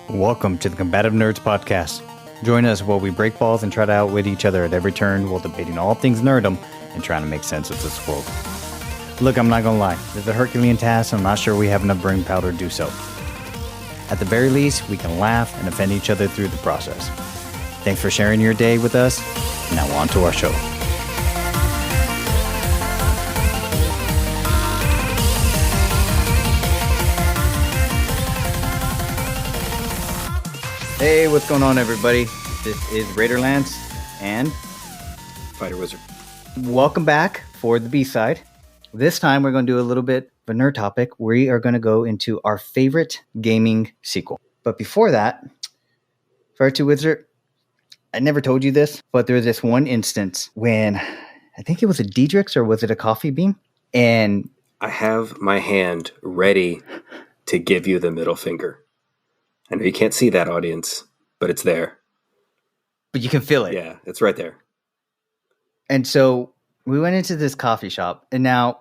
Welcome to the Combative Nerds Podcast. Join us while we break balls and try to outwit each other at every turn while debating all things nerdom and trying to make sense of this world. Look, I'm not gonna lie, it's a Herculean task and I'm not sure we have enough brain power to do so. At the very least, we can laugh and offend each other through the process. Thanks for sharing your day with us. Now on to our show. Hey, what's going on, everybody? This is Raiderlance and Fighter2Wizard. Welcome back for the B-side. This time we're going to do a little bit of a nerd topic. We are going to go into our favorite gaming sequel. But before that, Fighter2Wizard, I never told you this, but there was this one instance when I think it was a Diedrich's or was it a coffee bean? And I have my hand ready to give you the middle finger. I know you can't see that, audience, but it's there. But you can feel it. Yeah, it's right there. And so we went into this coffee shop. And now,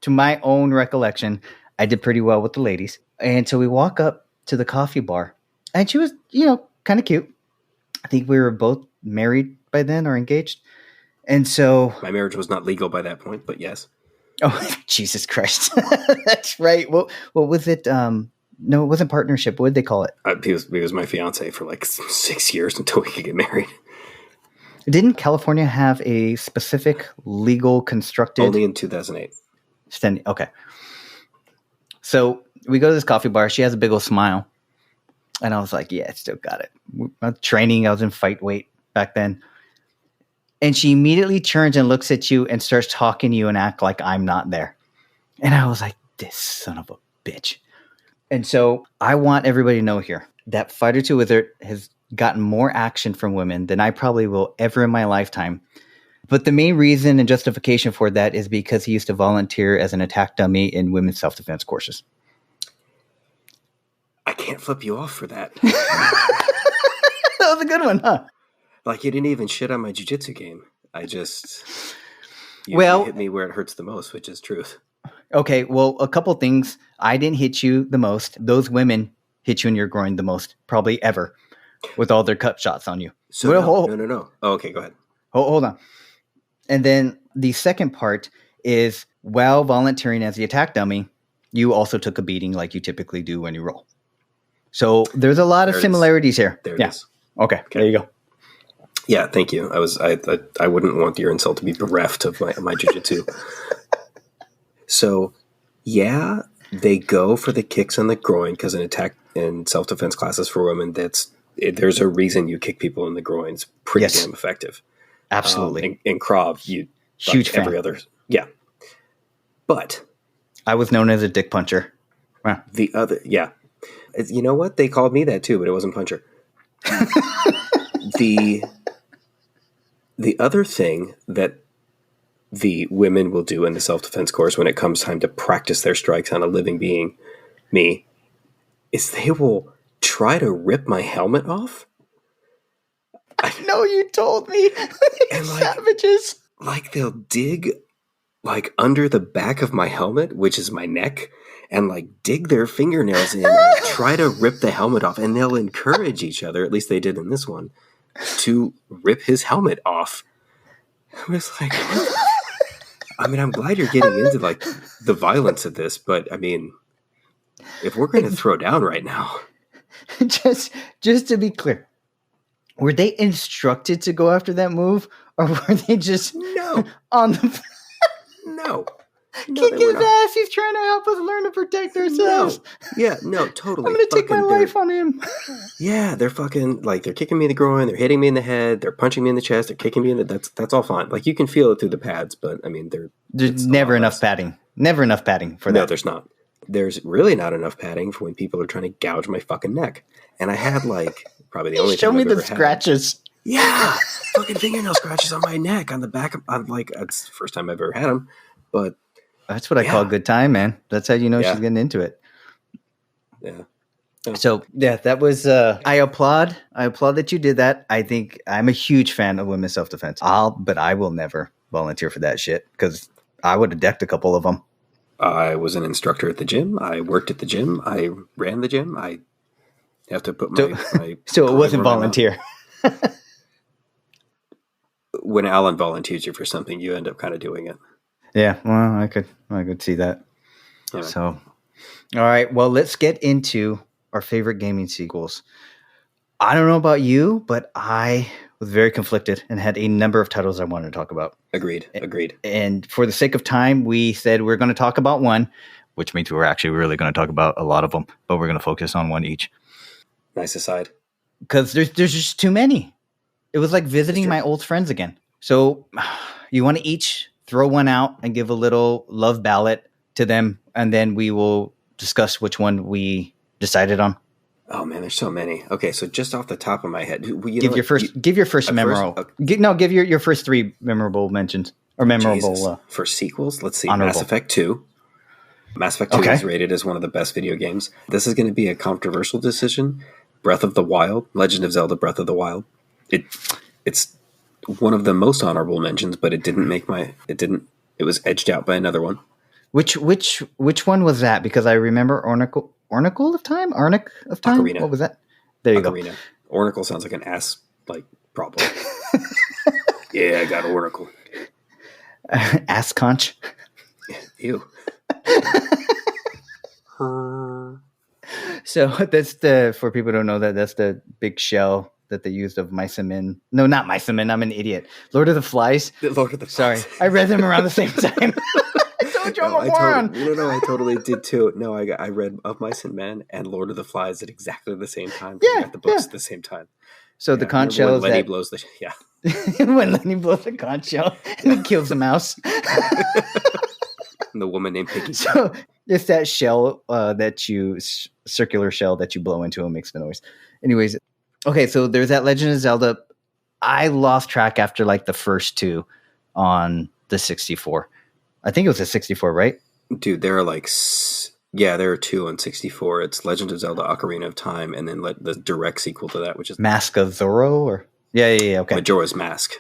to my own recollection, I did pretty well with the ladies. And so we walk up to the coffee bar. And she was, kind of cute. I think we were both married by then or engaged. And so... My marriage was not legal by that point, but yes. Oh, Jesus Christ. That's right. What was it? No, it wasn't partnership. What did they call it? He was my fiance for like 6 years until we could get married. Didn't California have a specific legal constructed... Only in 2008. Okay. So we go to this coffee bar. She has a big old smile. And I was like, yeah, I still got it. I'm training. I was in fight weight back then. And she immediately turns and looks at you and starts talking to you and act like I'm not there. And I was like, this son of a bitch. And so I want everybody to know here that Fighter2Wizard has gotten more action from women than I probably will ever in my lifetime. But the main reason and justification for that is because he used to volunteer as an attack dummy in women's self-defense courses. I can't flip you off for that. That was a good one, huh? Like, you didn't even shit on my jiu-jitsu game. You hit me where it hurts the most, which is truth. Okay, well, a couple things. I didn't hit you the most. Those women hit you in your groin the most, probably ever, with all their cut shots on you. So no. Oh, okay, go ahead. Hold on. And then the second part is, while volunteering as the attack dummy, you also took a beating like you typically do when you roll. So there's a lot of similarities here. There it is. Okay, there you go. Yeah, thank you. I wouldn't want your insult to be bereft of my jiu-jitsu. So, yeah, they go for the kicks on the groin because in attack and self-defense classes for women, there's a reason you kick people in the groin. It's pretty damn effective. Absolutely. In Krav, huge fan. Every other, yeah. But I was known as a dick puncher. Wow. You know what? They called me that too, but it wasn't puncher. The other thing that the women will do in the self-defense course when it comes time to practice their strikes on a living being, me, is they will try to rip my helmet off. I know you told me. And savages. Like they'll dig like under the back of my helmet, which is my neck, and like dig their fingernails in and try to rip the helmet off. And they'll encourage each other, at least they did in this one, to rip his helmet off. I was like, what? I mean, I'm glad you're getting into like the violence of this, but I mean, if we're going to throw down right now, just to be clear, were they instructed to go after that move, or were they just on the no? Kick his ass! He's trying to help us learn to protect ourselves. Totally. I'm going to take my life on him. Yeah, they're fucking like they're kicking me in the groin, they're hitting me in the head, they're punching me in the chest, they're kicking me in the. That's all fine. Like you can feel it through the pads, but I mean, there's never enough padding. Never enough padding for that. No, there's not. There's really not enough padding for when people are trying to gouge my fucking neck. And I had like probably the only. Show me the scratches. Yeah, fucking fingernail scratches on my neck, on the back. I'm like, it's the first time I've ever had them, but. That's what I call a good time, man. That's how you know she's getting into it. Yeah. So, that was, I applaud that you did that. I think I'm a huge fan of women's self-defense. But I will never volunteer for that shit because I would have decked a couple of them. I was an instructor at the gym. I worked at the gym. I ran the gym. I have to put So, my so it wasn't where my mouth- volunteer. When Alan volunteers you for something, you end up kind of doing it. Yeah, well, I could see that. Yeah. So, all right. Well, let's get into our favorite gaming sequels. I don't know about you, but I was very conflicted and had a number of titles I wanted to talk about. Agreed. And for the sake of time, we said we're going to talk about one, which means we're actually really going to talk about a lot of them, but we're going to focus on one each. Nice aside. Because there's just too many. It was like visiting my old friends again. So you want to each throw one out and give a little love ballot to them, and then we will discuss which one we decided on. Oh man, there's so many. Okay, so just off the top of my head, give your first memorable. Give your first three memorable mentions or memorable for sequels. Let's see, honorable. Mass Effect 2. Mass Effect 2 is rated as one of the best video games. This is going to be a controversial decision. Breath of the Wild, Legend of Zelda: Breath of the Wild. It's one of the most honorable mentions, but it didn't make my. It didn't. It was edged out by another one. Which one was that? Because I remember Oracle of Time? Arnic of Time? Ocarina. What was that? There you Ocarina. Go. Oracle sounds like an ass problem. Yeah, I got Oracle. Ass conch. Ew. So that's for people who don't know that's the big shell that they used of Mice and Men. No, not Mice and Men. I'm an idiot. Lord of the Flies. Lord of the Flies. Sorry. I read them around the same time. I totally did too. No, I read Of Mice and Men and Lord of the Flies at exactly the same time. Yeah, I got the books at the same time. So the conch shell is Lenny blows the when Lenny blows the conch shell and he kills the mouse. And the woman named Piggy. So it's that shell circular shell that you blow into and makes the noise. Anyways, okay, so there's that Legend of Zelda. I lost track after the first two on the 64. I think it was a 64, right? Dude, there are there are two on 64. It's Legend of Zelda: Ocarina of Time, and then the direct sequel to that, which is Mask of Zorro, or okay, Majora's Mask.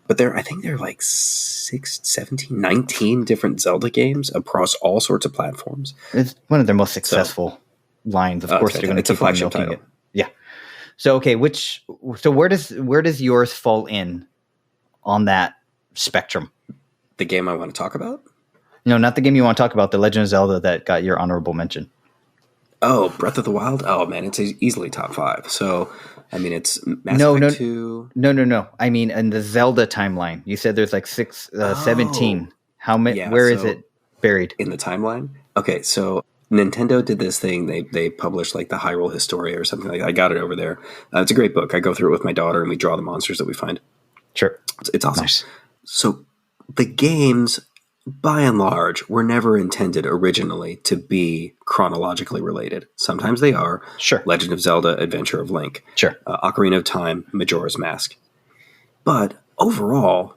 But I think there are 17, 19 different Zelda games across all sorts of platforms. It's one of their most successful lines. Of course, they're going to keep on milking it. Yeah. So where does yours fall in on that spectrum? The game I want to talk about? No, not the game you want to talk about. The Legend of Zelda that got your honorable mention. Oh, Breath of the Wild? Oh, man, it's easily top 5. So, I mean, it's Mass Effect 2. No. I mean, in the Zelda timeline, you said there's 17. How many? Yeah, where is it buried? In the timeline? Okay, so Nintendo did this thing. They published the Hyrule Historia or something like that. I got it over there. It's a great book. I go through it with my daughter, and we draw the monsters that we find. Sure. It's awesome. Nice. So the games, by and large, were never intended originally to be chronologically related. Sometimes they are. Sure. Legend of Zelda: Adventure of Link. Sure. Ocarina of Time, Majora's Mask. But overall,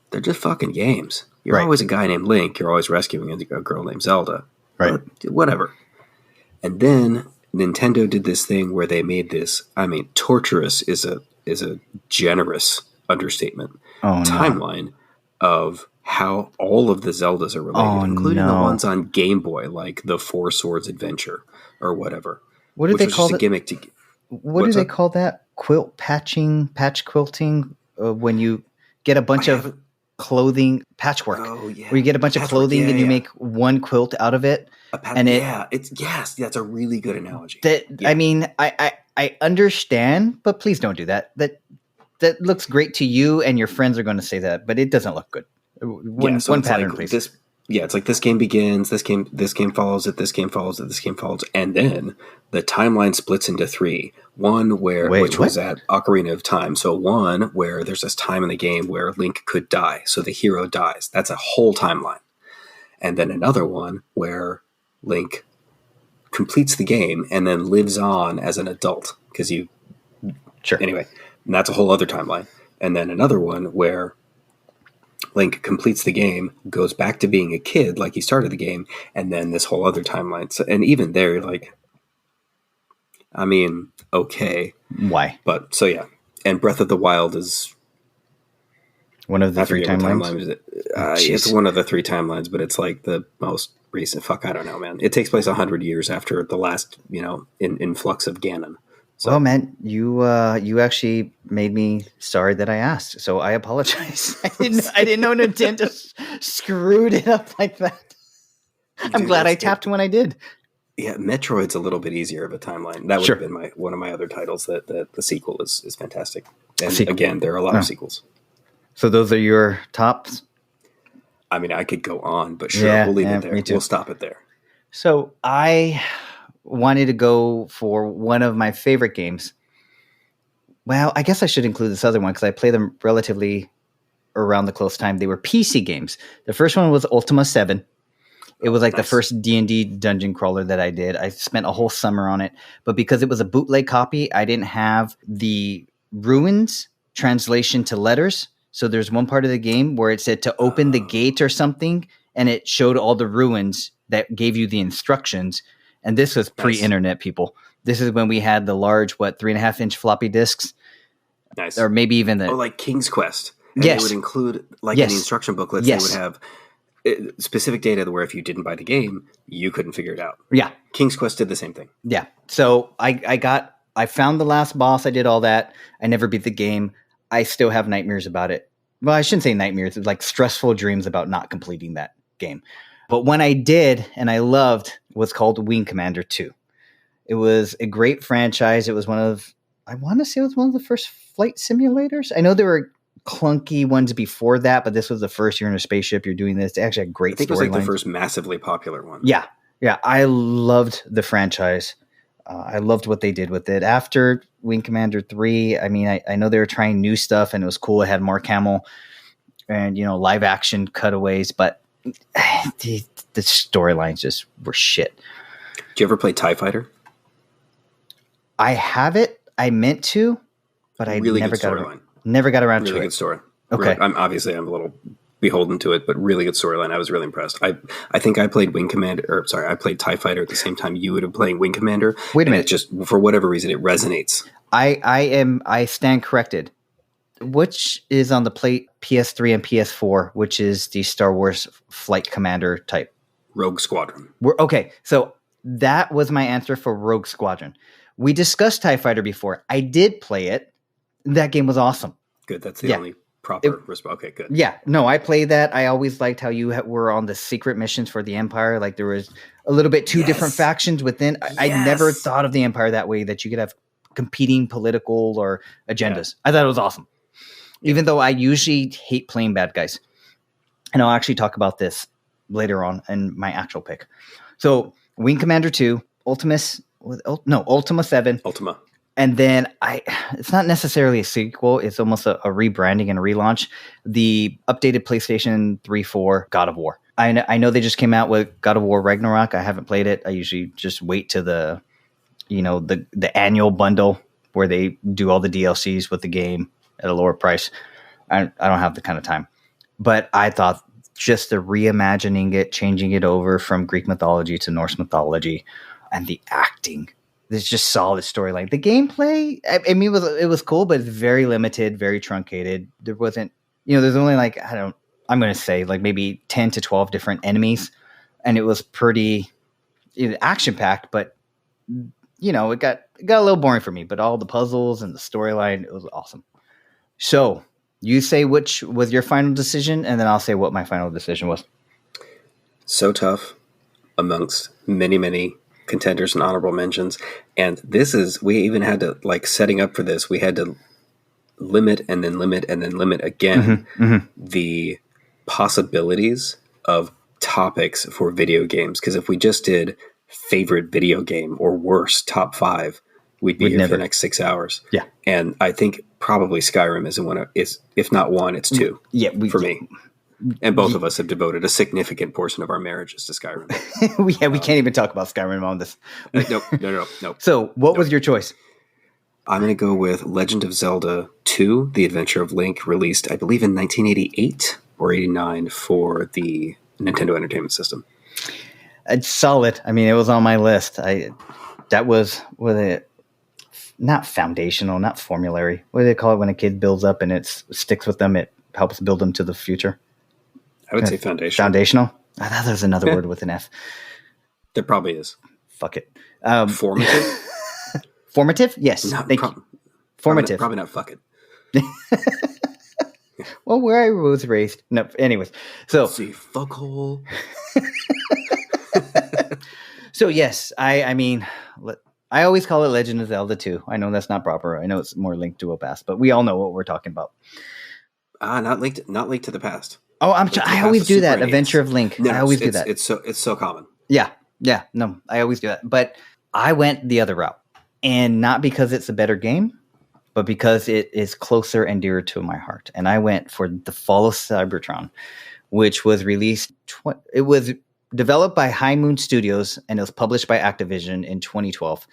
they're just fucking games. You're always a guy named Link. You're always rescuing a girl named Zelda. Right. But whatever. And then Nintendo did this thing where they made this, torturous is a generous understatement. Timeline of how all of the Zeldas are related, including the ones on Game Boy, like the Four Swords Adventure or whatever. What did they call it? Gimmick to. What do they call that? Patch quilting, when you get a bunch of clothing patchwork. Oh yeah, where you get a bunch of clothing and you make one quilt out of it. That's a really good analogy. I mean, I understand, but please don't do that. That looks great to you, and your friends are going to say that, but it doesn't look good. One pattern, please. It's like this game begins, this game follows it, this game follows it, this game follows it, and then the timeline splits into 3. One which was at Ocarina of Time. So one where there's this time in the game where Link could die, so the hero dies. That's a whole timeline. And then another one where Link completes the game and then lives on as an adult because anyway, and that's a whole other timeline. And then another one where Link completes the game, goes back to being a kid like he started the game, and then this whole other timeline. So, and even there, okay. Why? But, so yeah. And Breath of the Wild is one of the 3 timelines? It's one of the 3 timelines, but it's the most recent. Fuck, I don't know, man. It takes place 100 years after the last, influx of Ganon. So, well, man, you actually made me sorry that I asked, so I apologize. I didn't know Nintendo screwed it up like that. I'm glad I tapped when I did. Yeah, Metroid's a little bit easier of a timeline. That would have been one of my other titles. That the sequel is fantastic. And again, there are a lot of sequels. So those are your tops? I mean, I could go on, but sure, we'll leave it there. Me too. We'll stop it there. So I wanted to go for one of my favorite games. Well, I guess I should include this other one because I play them relatively around the close time. They were PC games. The first one was Ultima 7. It was like the first D&D dungeon crawler that I did. I spent a whole summer on it. But because it was a bootleg copy, I didn't have the ruins translation to letters. So there's one part of the game where it said to open the gate or something, and it showed all the ruins that gave you the instructions. And this was pre-internet, people. This is when we had the large, 3.5-inch floppy disks. Nice. Or maybe even the... Oh, like King's Quest. And they would include, in the instruction booklets, they would have specific data where if you didn't buy the game, you couldn't figure it out. Yeah. King's Quest did the same thing. Yeah. So I found the last boss. I did all that. I never beat the game. I still have nightmares about it. Well, I shouldn't say nightmares. It's like stressful dreams about not completing that game. But when I did, and I loved, was called Wing Commander 2. It was a great franchise. It was I want to say it was one of the first flight simulators. I know there were clunky ones before that, but this was the first. You're in a spaceship. You're doing this. They actually had great storylines. I think it was like the first massively popular one. Yeah. Yeah. I loved the franchise. I loved what they did with it. After Wing Commander 3, I mean, I know they were trying new stuff, and it was cool. It had Mark Hamill and, live action cutaways, but the storylines just were shit. Did you ever play TIE Fighter? I have it. I meant to, but I never got around to it. Really good story. Okay. I'm a little beholden to it, but really good storyline. I was really impressed. I think I played I played TIE Fighter at the same time you would have played Wing Commander. Wait a minute. It just, for whatever reason, it resonates. I stand corrected. Which is on the plate PS3 and PS4, which is the Star Wars Flight Commander type? Rogue Squadron. Okay, so that was my answer for Rogue Squadron. We discussed TIE Fighter before. I did play it. That game was awesome. Good. That's the only proper response. Okay, good. Yeah. No, I played that. I always liked how you were on the secret missions for the Empire. Like there was a little bit two different factions within. I never thought of the Empire that way, that you could have competing political or agendas. I thought it was awesome. Even though I usually hate playing bad guys. And I'll actually talk about this later on in my actual pick. So Wing Commander 2, Ultima 7. Ultima. And then it's not necessarily a sequel. It's almost a rebranding and a relaunch. The updated PlayStation 3, 4 God of War. I know they just came out with God of War Ragnarok. I haven't played it. I usually just wait to the annual bundle where they do all the DLCs with the game at a lower price. I don't have the kind of time. But I thought just the reimagining it, changing it over from Greek mythology to Norse mythology, and the acting. There's just solid storyline. The gameplay, I mean, it was cool, but it's very limited, very truncated. There wasn't, there's only I'm going to say maybe 10 to 12 different enemies. And it was pretty action packed, but it got a little boring for me, but all the puzzles and the storyline, it was awesome. So you say which was your final decision, and then I'll say what my final decision was. So tough amongst many, many contenders and honorable mentions. And we even had to, setting up for this, we had to limit and then limit and then limit again the possibilities of topics for video games. Because if we just did favorite video game or worst top 5, we'd be here for the next 6 hours. Yeah. And I think probably Skyrim is if not one, it's two for me. And both of us have devoted a significant portion of our marriages to Skyrim. we can't even talk about Skyrim on this. Nope. So what was your choice? I'm going to go with Legend of Zelda 2, The Adventure of Link, released, I believe, in 1988 or 89 for the Nintendo Entertainment System. It's solid. I mean, it was on my list. That was not foundational, not formulary. What do they call it when a kid builds up and it sticks with them? It helps build them to the future. I would say foundational. Foundational? I thought there was another word with an F. There probably is. Fuck it. Formative? Formative? Yes. Thank you. Formative. Probably not fuck it. Well, where I was raised. No, anyways. So, see, fuckhole. So yes, I mean, I always call it Legend of Zelda 2. I know that's not proper. I know it's more Link to a Past, but we all know what we're talking about. Not Link to the Past. Oh, I always do that. Adventure of Link. No, I always do that. It's so common. Yeah. No, I always do that. But I went the other route, and not because it's a better game, but because it is closer and dearer to my heart. And I went for The Fall of Cybertron, which was released. It was developed by High Moon Studios, and it was published by Activision in 2012.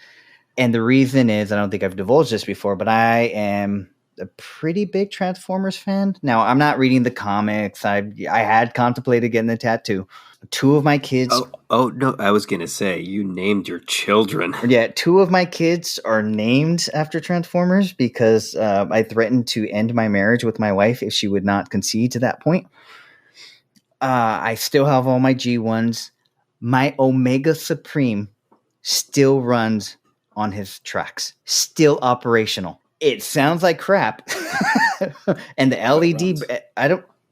And the reason is, I don't think I've divulged this before, but I am a pretty big Transformers fan. Now, I'm not reading the comics. I had contemplated getting the tattoo. 2 of my kids... Oh, no, I was going to say, you named your children. Yeah, 2 of my kids are named after Transformers because I threatened to end my marriage with my wife if she would not concede to that point. I still have all my G1s. My Omega Supreme still runs on his tracks. Still operational. It sounds like crap. And the LED,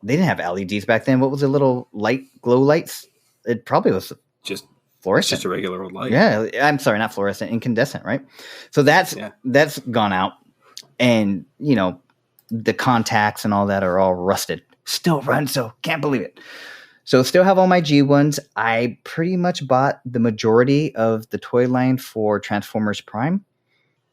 they didn't have LEDs back then. What was the little glow lights? It probably was just fluorescent. Just a regular old light. Yeah, I'm sorry, not fluorescent, incandescent, right? So that's gone out. And, the contacts and all that are all rusted. Still run, so can't believe it. So still have all my G1s. I pretty much bought the majority of the toy line for Transformers Prime.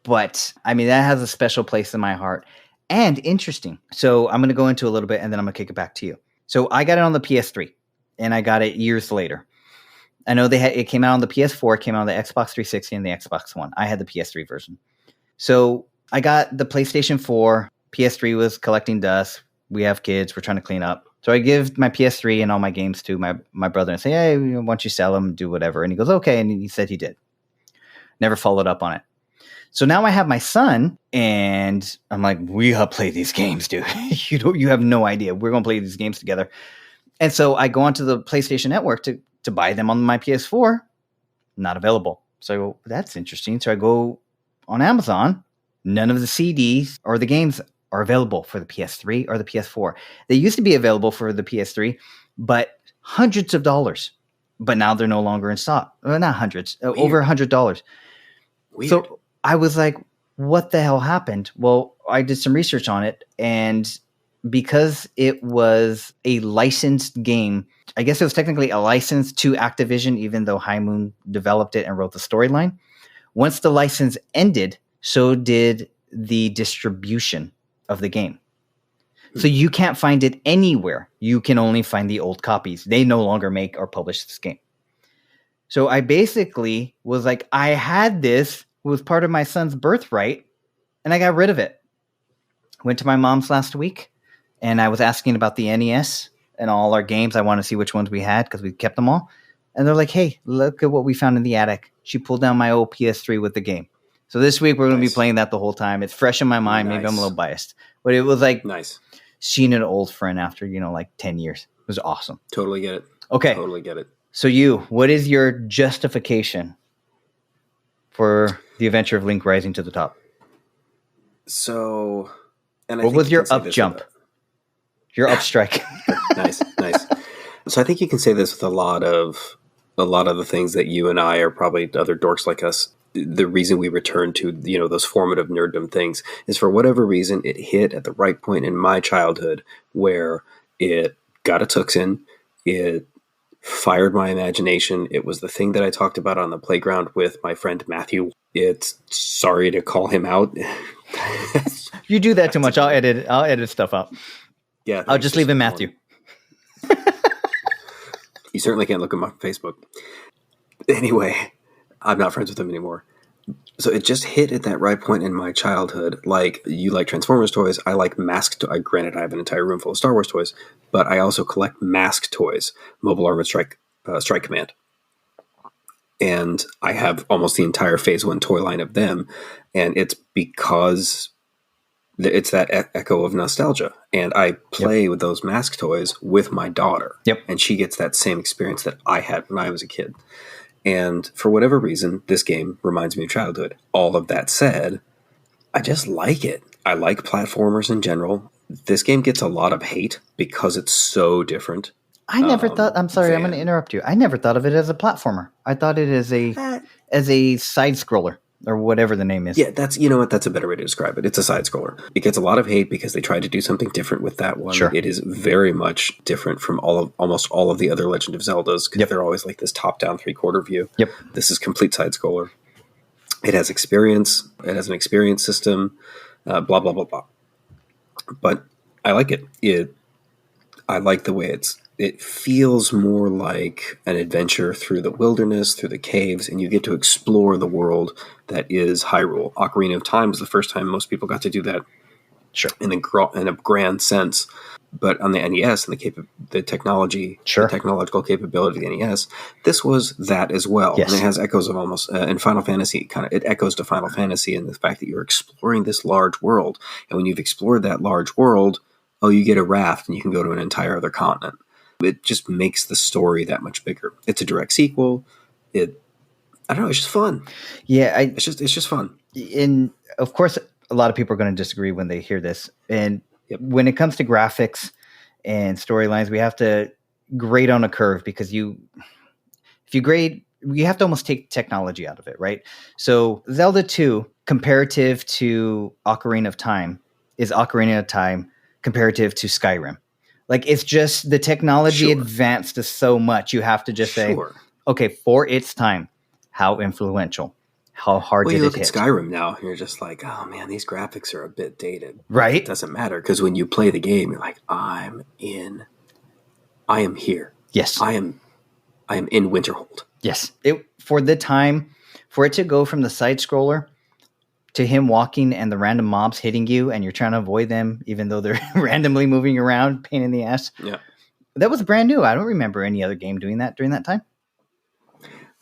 But, I mean, that has a special place in my heart. And interesting. So I'm going to go into a little bit, and then I'm going to kick it back to you. So I got it on the PS3, and I got it years later. I know it came out on the PS4, it came out on the Xbox 360 and the Xbox One. I had the PS3 version. So I got the PlayStation 4. PS3 was collecting dust. We have kids. We're trying to clean up. So I give my PS3 and all my games to my brother and say, hey, why don't you sell them, do whatever. And he goes, okay. And he said he did. Never followed up on it. So now I have my son, and I'm like, we gotta play these games, dude. You have no idea. We're going to play these games together. And so I go onto the PlayStation Network to buy them on my PS4. Not available. So that's interesting. So I go on Amazon. None of the CDs or the games are available for the PS3 or the PS4. They used to be available for the PS3, but hundreds of dollars. But now they're no longer in stock. Well, not hundreds, over $100. Weird. So I was like, what the hell happened? Well, I did some research on it, and because it was a licensed game, I guess it was technically a license to Activision, even though High Moon developed it and wrote the storyline. Once the license ended, so did the distribution of the game. So you can't find it anywhere. You can only find the old copies. They no longer make or publish this game. So I basically was like, I had this, it was part of my son's birthright, and I got rid of it. Went to my mom's last week, and I was asking about the NES and all our games. I want to see which ones we had because we kept them all. And they're like, hey, look at what we found in the attic. She pulled down my old PS3 with the game. So this week we're going to be playing that the whole time. It's fresh in my mind. Maybe I'm a little biased. But it was like seeing an old friend after, like 10 years. It was awesome. Totally get it. Okay. Totally get it. So what is your justification for the adventure of Link Rising to the Top? So, and what was your up jump? Your up strike. Nice. So I think you can say this with a lot of the things that you and I, or probably other dorks like us, the reason we return to, those formative nerddom things is for whatever reason, it hit at the right point in my childhood where it got its hooks in, it fired my imagination. It was the thing that I talked about on the playground with my friend Matthew. It's sorry to call him out. You do that too much. I'll edit stuff out. Yeah. I'll just leave him Matthew. You certainly can't look him up on Facebook. Anyway, I'm not friends with him anymore. So it just hit at that right point in my childhood. Like, you like Transformers toys. I like mask toys. Granted, I have an entire room full of Star Wars toys, but I also collect mask toys, Mobile Armored Strike Command. And I have almost the entire Phase 1 toy line of them. And it's because It's that echo of nostalgia. And I play with those mask toys with my daughter. Yep. And she gets that same experience that I had when I was a kid. And for whatever reason, this game reminds me of childhood. All of that said, I just like it. I like platformers in general. This game gets a lot of hate because it's so different. I never thought. I'm sorry, I'm going to interrupt you. I never thought of it as a platformer. I thought it as a side scroller or whatever the name is. Yeah, that's that's a better way to describe it. It's a side scroller. It gets a lot of hate because they tried to do something different with that one. Sure. It is very much different from almost all of the other Legend of Zeldas because they're always like this top-down 3/4 view. Yep. This is complete side scroller. It has experience. It has an experience system. Blah blah blah blah. But I like it. I like the way it feels more like an adventure through the wilderness, through the caves, and you get to explore the world that is Hyrule. Ocarina of Time was the first time most people got to do that, Sure. in a grand sense. But on the NES and the technology, the technological capability of the NES, this was that as well. Yes. And it has echoes of almost in Final Fantasy. It echoes to Final Fantasy in the fact that you're exploring this large world, and when you've explored that large world, you get a raft and you can go to an entire other continent. It just makes the story that much bigger. It's a direct sequel. I don't know. It's just fun. Yeah, it's just fun. And of course, a lot of people are going to disagree when they hear this. And when it comes to graphics and storylines, we have to grade on a curve because if you grade, you have to almost take technology out of it, right? So Zelda 2, comparative to Ocarina of Time, is Ocarina of Time comparative to Skyrim. Like, it's just the technology advanced so much. You have to just say, okay, for its time, how influential, how hard did it hit? You look at Skyrim now, and you're just like, oh man, these graphics are a bit dated. Right? It doesn't matter, because when you play the game, you're like, I am here. Yes. I am in Winterhold. Yes. For the time, for it to go from the side scroller to him walking and the random mobs hitting you and you're trying to avoid them, even though they're randomly moving around, pain in the ass. Yeah. That was brand new. I don't remember any other game doing that during that time.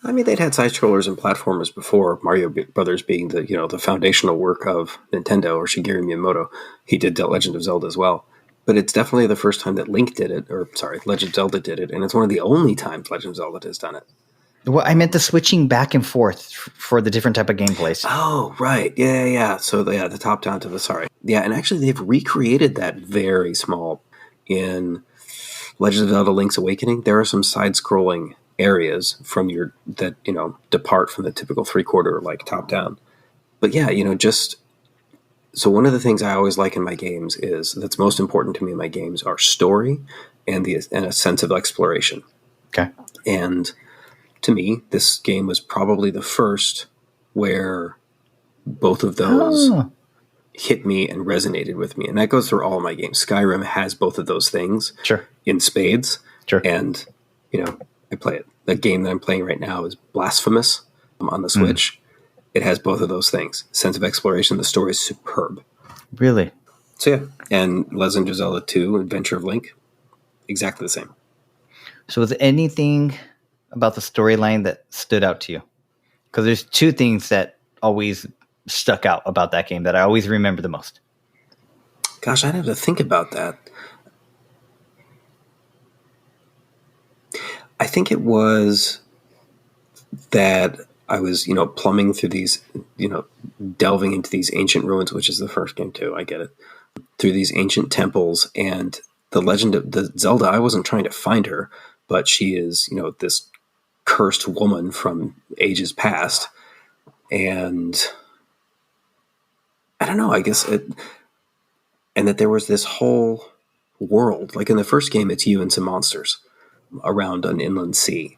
I mean, they'd had side scrollers and platformers before. Mario Brothers being the foundational work of Nintendo, or Shigeru Miyamoto. He did Legend of Zelda as well. But it's definitely the first time that Legend of Zelda did it, and it's one of the only times Legend of Zelda has done it. Well, I meant the switching back and forth for the different type of gameplays. Oh, right. Yeah. So, the top down to Yeah, and actually they've recreated that very small in Legend of Zelda Link's Awakening. There are some side-scrolling areas that depart from the typical 3/4 like top down. But yeah, so one of the things I always like in my games that's most important to me in my games are story and a sense of exploration. Okay. And to me, this game was probably the first where both of those hit me and resonated with me. And that goes through all of my games. Skyrim has both of those things in spades. Sure. And, I play it. The game that I'm playing right now is Blasphemous on the Switch. It has both of those things. Sense of exploration. The story is superb. Really? So yeah. And Legend of Zelda 2, Adventure of Link, exactly the same. So was anything about the storyline that stood out to you? Because there's two things that always stuck out about that game that I always remember the most. Gosh, I'd have to think about that. I think it was that I was, plumbing through these, delving into these ancient ruins, which is the first game too. I get it. Through these ancient temples and the legend of the Zelda. I wasn't trying to find her, but she is, this cursed woman from ages past. And I don't know, I guess and that there was this whole world. Like in the first game, it's you and some monsters around an inland sea.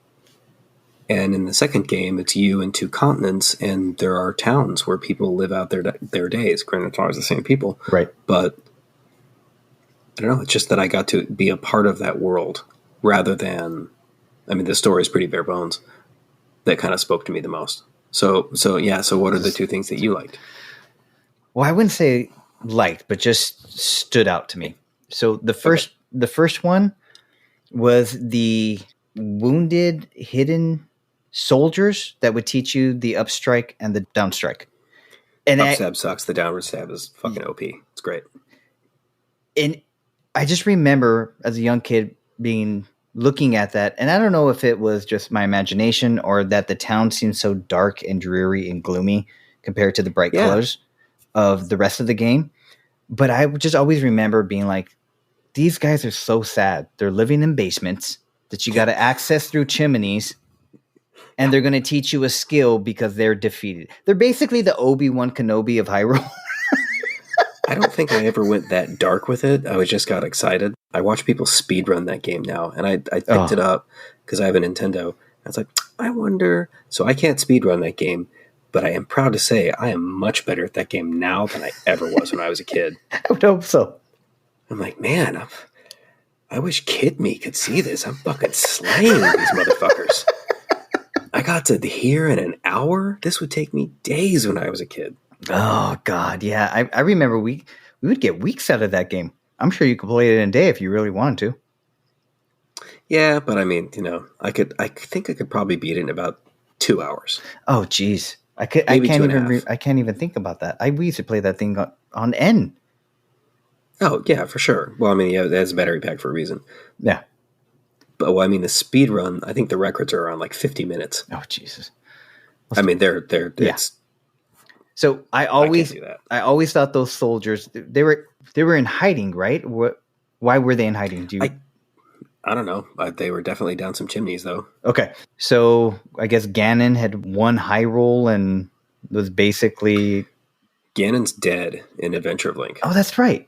And in the second game, it's you and two continents, and there are towns where people live out their days. Granted, it's always the same people. Right. But I don't know, it's just that I got to be a part of that world rather than, the story is pretty bare bones. That kind of spoke to me the most. So what are the two things that you liked? Well, I wouldn't say liked, but just stood out to me. So the first one was the wounded, hidden soldiers that would teach you the up strike and the down strike. And Up stab sucks. The downward stab is fucking OP. It's great. And I just remember as a young kid looking at that, and I don't know if it was just my imagination or that the town seemed so dark and dreary and gloomy compared to the bright colors of the rest of the game. But I just always remember being like, these guys are so sad. They're living in basements that you got to access through chimneys, and they're going to teach you a skill because they're defeated. They're basically the Obi-Wan Kenobi of Hyrule. I don't think I ever went that dark with it. I just got excited. I watch people speedrun that game now, and I picked it up because I have a Nintendo. I was like, I wonder. So I can't speedrun that game, but I am proud to say I am much better at that game now than I ever was when I was a kid. I would hope so. I'm like, man, I wish Kid Me could see this. I'm fucking slaying these motherfuckers. I got to here in an hour. This would take me days when I was a kid. Oh God, yeah. I remember we would get weeks out of that game. I'm sure you could play it in a day if you really wanted to. Yeah, but I mean, I think I could probably beat it in about 2 hours. Oh geez. I can't even think about that. We used to play that thing on N. Oh yeah, for sure. Well, I mean, yeah, it has a battery pack for a reason. Yeah. But the speed run, I think the records are around like 50 minutes. Oh Jesus. I mean, they're it's. So I always thought those soldiers they were in hiding, right? Why were they in hiding? I don't know. They were definitely down some chimneys, though. Okay, so I guess Ganon had won Hyrule and was basically Ganon's dead in Adventure of Link. Oh, that's right.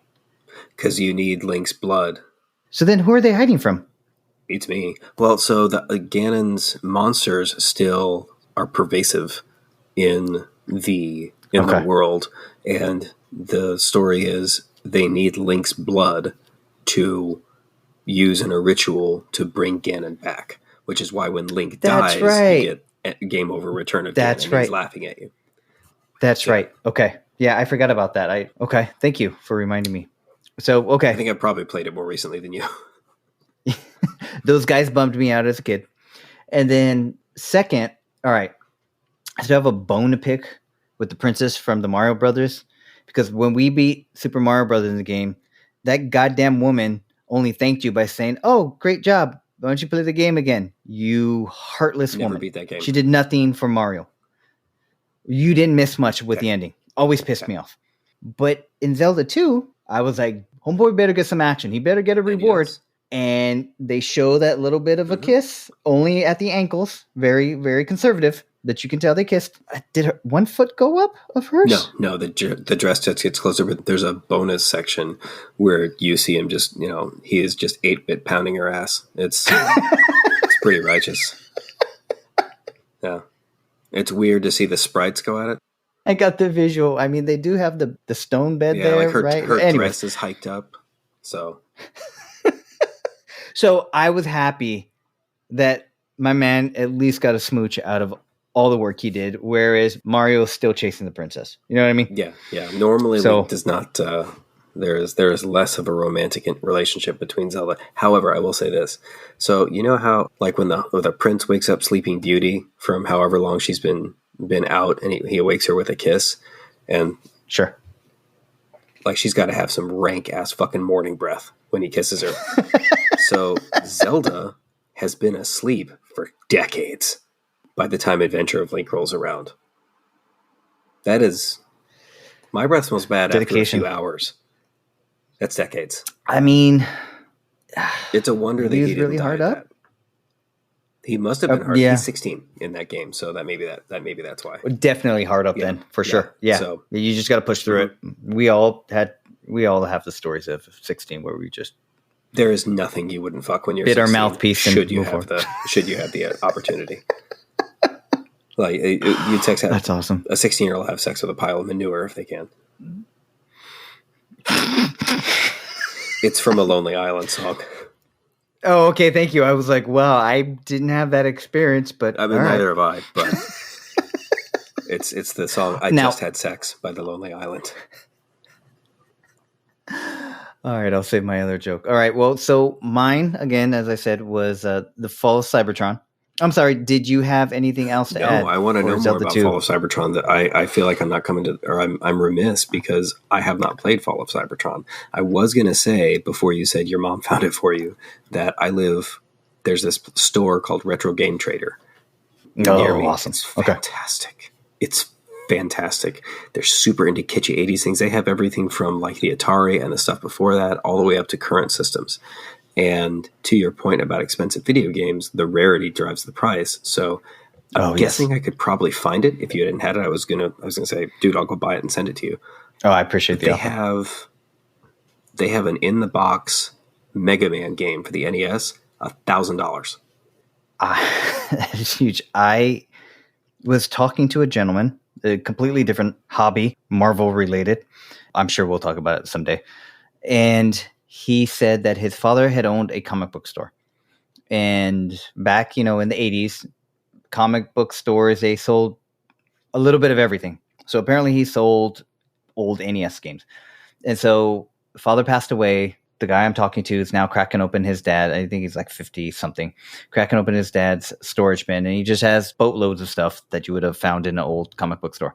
Because you need Link's blood. So then, who are they hiding from? Beats me. Well, so the Ganon's monsters still are pervasive in the world, and the story is they need Link's blood to use in a ritual to bring Ganon back, which is why when Link dies, you get game over, return of Ganon. He's laughing at you. That's right. Okay. Yeah, I forgot about that. Okay. Thank you for reminding me. So, okay. I think I probably played it more recently than you. Those guys bummed me out as a kid. And then second, all right, I still have a bone to pick with the princess from the Mario Brothers, because when we beat Super Mario Brothers in the game, that goddamn woman only thanked you by saying, "Oh, great job. Why don't you play the game again? You heartless woman." Never beat that game. She did nothing for Mario. You didn't miss much with the ending. Always pissed me off. But in Zelda 2, I was like, homeboy better get some action. He better get a reward. And they show that little bit of a kiss, only at the ankles. Very, very conservative. That you can tell they kissed. Did one foot go up of hers? No. The dress just gets closer, but there's a bonus section where you see him just, he is just 8-bit pounding her ass. It's pretty righteous. Yeah. It's weird to see the sprites go at it. I got the visual. I mean, they do have the stone bed there, like right? Her dress is hiked up, so... So I was happy that my man at least got a smooch out of all the work he did, whereas Mario is still chasing the princess. You know what I mean? Yeah. Normally, Link does not. There is less of a romantic relationship between Zelda. However, I will say this. So you know how, like, when the prince wakes up Sleeping Beauty from however long she's been out, and he awakes her with a kiss, and sure, like she's got to have some rank ass fucking morning breath when he kisses her. So Zelda has been asleep for decades by the time Adventure of Link rolls around. That is... My breath smells bad dedication. After a few hours. That's decades. I mean... It's a wonder that he didn't really hard up. That. He must have been hard. Yeah. He's 16 in that game, so maybe that's why. Definitely hard up then, for sure. Yeah. So you just got to push through it. We all have the stories of 16 where we just... There is nothing you wouldn't fuck when you're bit 16, our mouthpiece and should you have the opportunity. Like you text out. That's awesome. A 16-year-old have sex with a pile of manure if they can. It's from a Lonely Island song. Oh, okay. Thank you. I was like, well, I didn't have that experience, but I mean, neither have I. But it's the song "I Just Had Sex" by the Lonely Island. All right, I'll save my other joke. All right, well, so mine, again, as I said, was The Fall of Cybertron. I'm sorry. Did you have anything else to add? No, I want to for know more Zelda about 2? Fall of Cybertron. That I feel like I'm not coming to, or I'm remiss because I have not played Fall of Cybertron. I was going to say before you said your mom found it for you that there's this store called Retro Game Trader near Oh, me. awesome. It's Okay. fantastic. It's fantastic. They're super into kitschy 80s things. They have everything from like the Atari and the stuff before that all the way up to current systems. And to your point about expensive video games, the rarity drives the price. So I'm guessing I could probably find it if you hadn't had it. I was gonna say, dude, I'll go buy it and send it to you. Oh, I appreciate But the offer. they have an in the box Mega Man game for the NES, $1,000. That is huge. I was talking to a gentleman, a completely different hobby, Marvel related. I'm sure we'll talk about it someday. And he said that his father had owned a comic book store. And back, in the 80s, comic book stores, they sold a little bit of everything. So apparently he sold old NES games. And so father passed away. The guy I'm talking to is now cracking open his dad. I think he's like 50 something, cracking open his dad's storage bin. And he just has boatloads of stuff that you would have found in an old comic book store.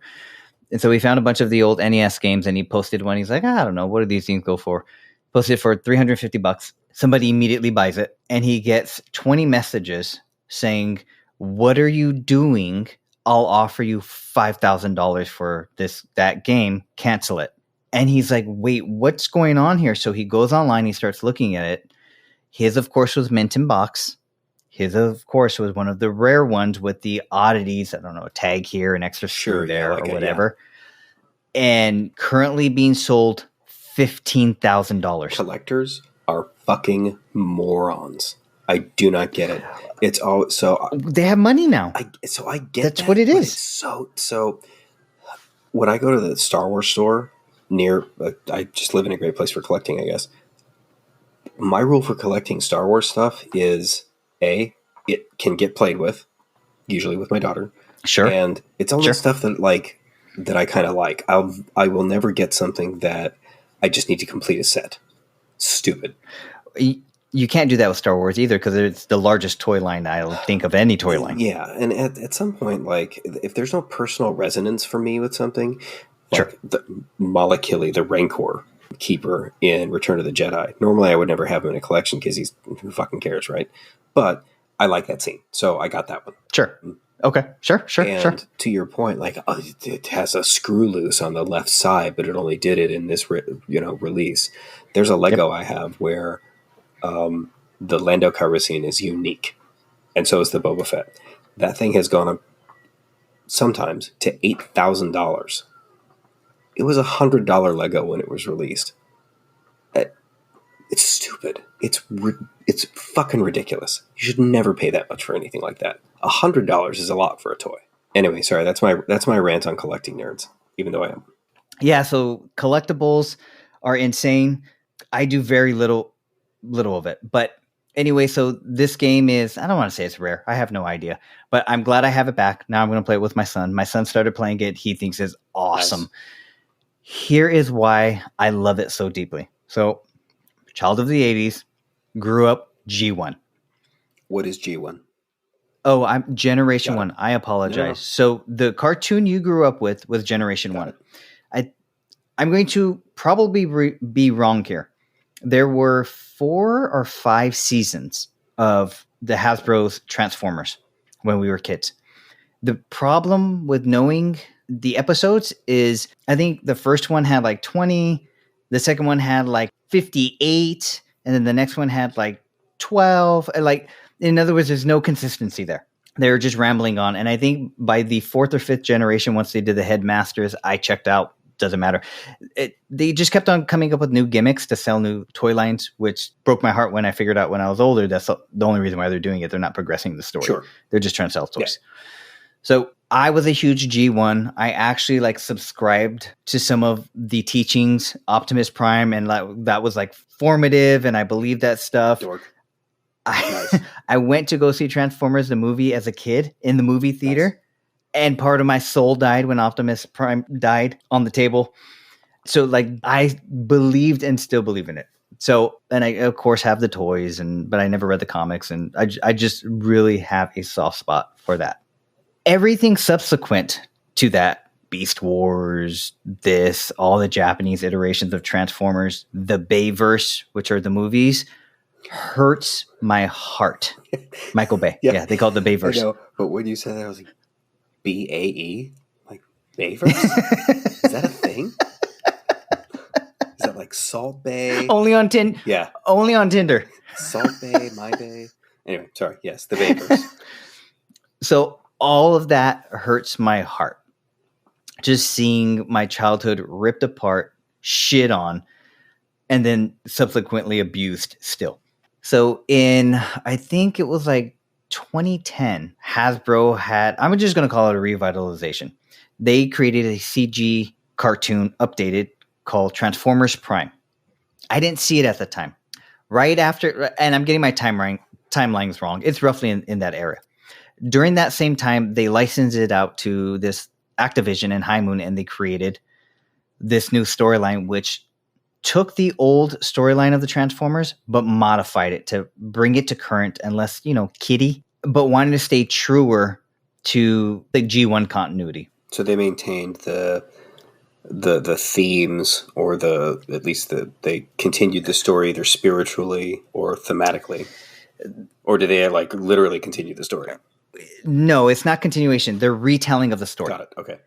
And so he found a bunch of the old NES games and he posted one. He's like, I don't know. What do these things go for? Posted it for $350. Somebody immediately buys it and he gets 20 messages saying, what are you doing? I'll offer you $5,000 for that game. Cancel it. And he's like, wait, what's going on here? So he goes online. He starts looking at it. His, of course, was mint in box. His, of course, was one of the rare ones with the oddities. I don't know, a tag here, an extra screw there, or whatever. Yeah. And currently being sold $15,000. Collectors are fucking morons. I do not get it. It's all so they have money now. I get that's what it is. So when I go to the Star Wars store near, I just live in a great place for collecting, I guess. My rule for collecting Star Wars stuff is it can get played with, usually with my daughter. Sure. And it's only stuff that I kind of like. I will never get something that I just need to complete a set. Stupid. You can't do that with Star Wars either because it's the largest toy line I'll think of any toy line. Yeah, and at some point, like, if there's no personal resonance for me with something, like the Malakili, the Rancor keeper in Return of the Jedi, normally I would never have him in a collection because who fucking cares, right? But I like that scene, so I got that one. Sure. Okay. Sure. And to your point, like, it has a screw loose on the left side, but it only did it in this release. There's a Lego I have where the Lando Calrissian is unique, and so is the Boba Fett. That thing has gone up sometimes to $8,000. It was $100 Lego when it was released. It's stupid. It's fucking ridiculous. You should never pay that much for anything like that. $100 is a lot for a toy. Anyway, sorry. That's my rant on collecting nerds. Even though I am. Yeah. So collectibles are insane. I do very little of it, but anyway, so this game is, I don't want to say it's rare. I have no idea, but I'm glad I have it back. Now I'm going to play it with my son. My son started playing it. He thinks it's awesome. Nice. Here is why I love it so deeply. So, child of the 80s, grew up G1. What is G1? Oh, I'm Generation 1. I apologize. No. So the cartoon you grew up with was Generation 1. I'm going to probably be wrong here. There were 4 or 5 seasons of the Hasbro's Transformers when we were kids. The problem with knowing the episodes is I think the first one had like 20, the second one had like 58, and then the next one had like 12. Like, in other words, there's no consistency there. They were just rambling on. And I think by the 4th or 5th generation, once they did the Headmasters, I checked out. Doesn't matter. They just kept on coming up with new gimmicks to sell new toy lines, which broke my heart when I figured out when I was older. That's the only reason why they're doing it. They're not progressing the story. Sure. They're just trying to sell toys. Yeah. So I was a huge G1. I actually subscribed to some of the teachings, Optimus Prime, and that was formative, and I believed that stuff. Dork. Nice. I went to go see Transformers the movie as a kid in the movie theater. Nice. And part of my soul died when Optimus Prime died on the table. So I believed and still believe in it. So, and I of course have the toys, but I never read the comics, and I just really have a soft spot for that. Everything subsequent to that, Beast Wars, all the Japanese iterations of Transformers, the Bayverse, which are the movies, hurts my heart. Michael Bay. Yeah, they call it the Bayverse. I know, but when you said that, I was like, BAE? Like, Bayverse? Is that a thing? Is that like Salt Bay? Only on Tinder. Yeah. Only on Tinder. Salt Bay, My Bay. Anyway, sorry. Yes, the Bayverse. So all of that hurts my heart. Just seeing my childhood ripped apart, shit on, and then subsequently abused still. So I think it was like 2010, Hasbro had, I'm just going to call it a revitalization. They created a CG cartoon updated called Transformers Prime. I didn't see it at the time. Right after, and I'm getting my timelines wrong. It's roughly in that era. During that same time, they licensed it out to this Activision and High Moon, and they created this new storyline, which took the old storyline of the Transformers, but modified it to bring it to current and less, kiddie, but wanted to stay truer to the G1 continuity. So they maintained the themes, or they continued the story either spiritually or thematically, or did they like literally continue the story? No, it's not continuation. They're retelling of the story. Got it. Okay.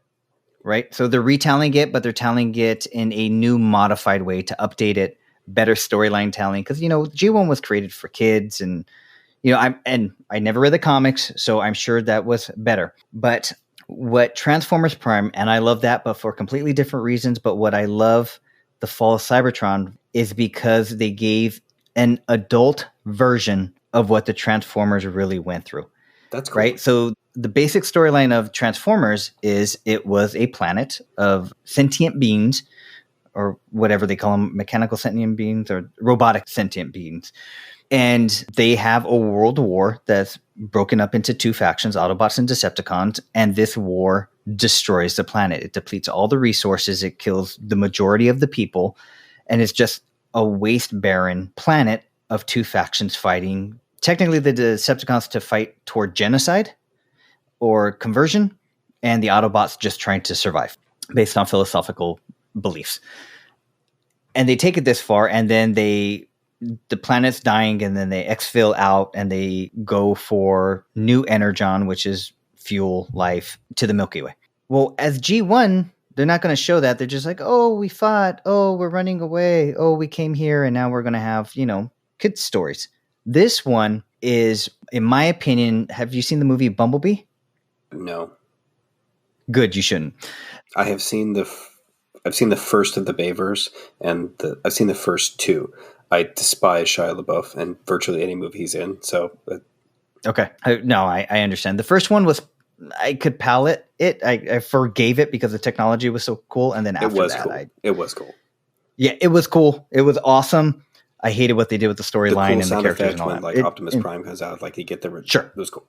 Right? So they're retelling it, but they're telling it in a new modified way to update it, better storyline telling. Because, G1 was created for kids, and, I never read the comics, so I'm sure that was better. But what Transformers Prime, and I love that, but for completely different reasons. But what I love the Fall of Cybertron is because they gave an adult version of what the Transformers really went through. That's cool. Right? So the basic storyline of Transformers is it was a planet of sentient beings, or whatever they call them, mechanical sentient beings or robotic sentient beings. And they have a world war that's broken up into two factions, Autobots and Decepticons. And this war destroys the planet. It depletes all the resources. It kills the majority of the people. And it's just a waste barren planet of two factions fighting. Technically, the Decepticons to fight toward genocide or conversion, and the Autobots just trying to survive based on philosophical beliefs. And they take it this far, and then the planet's dying, and then they exfil out, and they go for new energon, which is fuel, life, to the Milky Way. Well, as G1, they're not going to show that. They're just like, oh, we fought. Oh, we're running away. Oh, we came here, and now we're going to have, kids' stories. This one is, in my opinion, have you seen the movie Bumblebee? No. Good, you shouldn't. I have seen I've seen the first of the Bayverse, and I've seen the first two. I despise Shia LaBeouf and virtually any movie he's in. So, okay, I understand. The first one was, I could palate it. I forgave it because the technology was so cool, and then after it was that, cool. It was cool. Yeah, it was cool. It was awesome. I hated what they did with the storyline and the characters and all when, that. Like Optimus Prime comes out, like you get the sure. It was cool.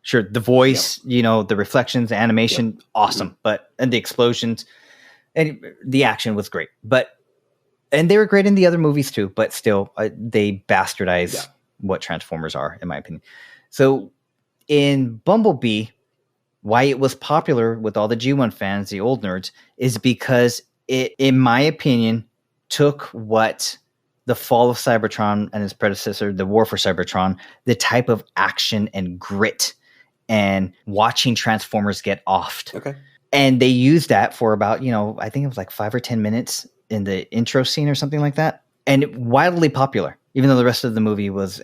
Sure, the voice, the reflections, the animation, awesome. Mm-hmm. And the explosions and the action was great. And they were great in the other movies too. But still, they bastardize what Transformers are, in my opinion. So in Bumblebee, why it was popular with all the G1 fans, the old nerds, is because it, in my opinion, took what the Fall of Cybertron and its predecessor, the War for Cybertron, the type of action and grit and watching Transformers get offed. Okay. And they used that for about, I think it was like 5 or 10 minutes in the intro scene or something like that. And wildly popular, even though the rest of the movie was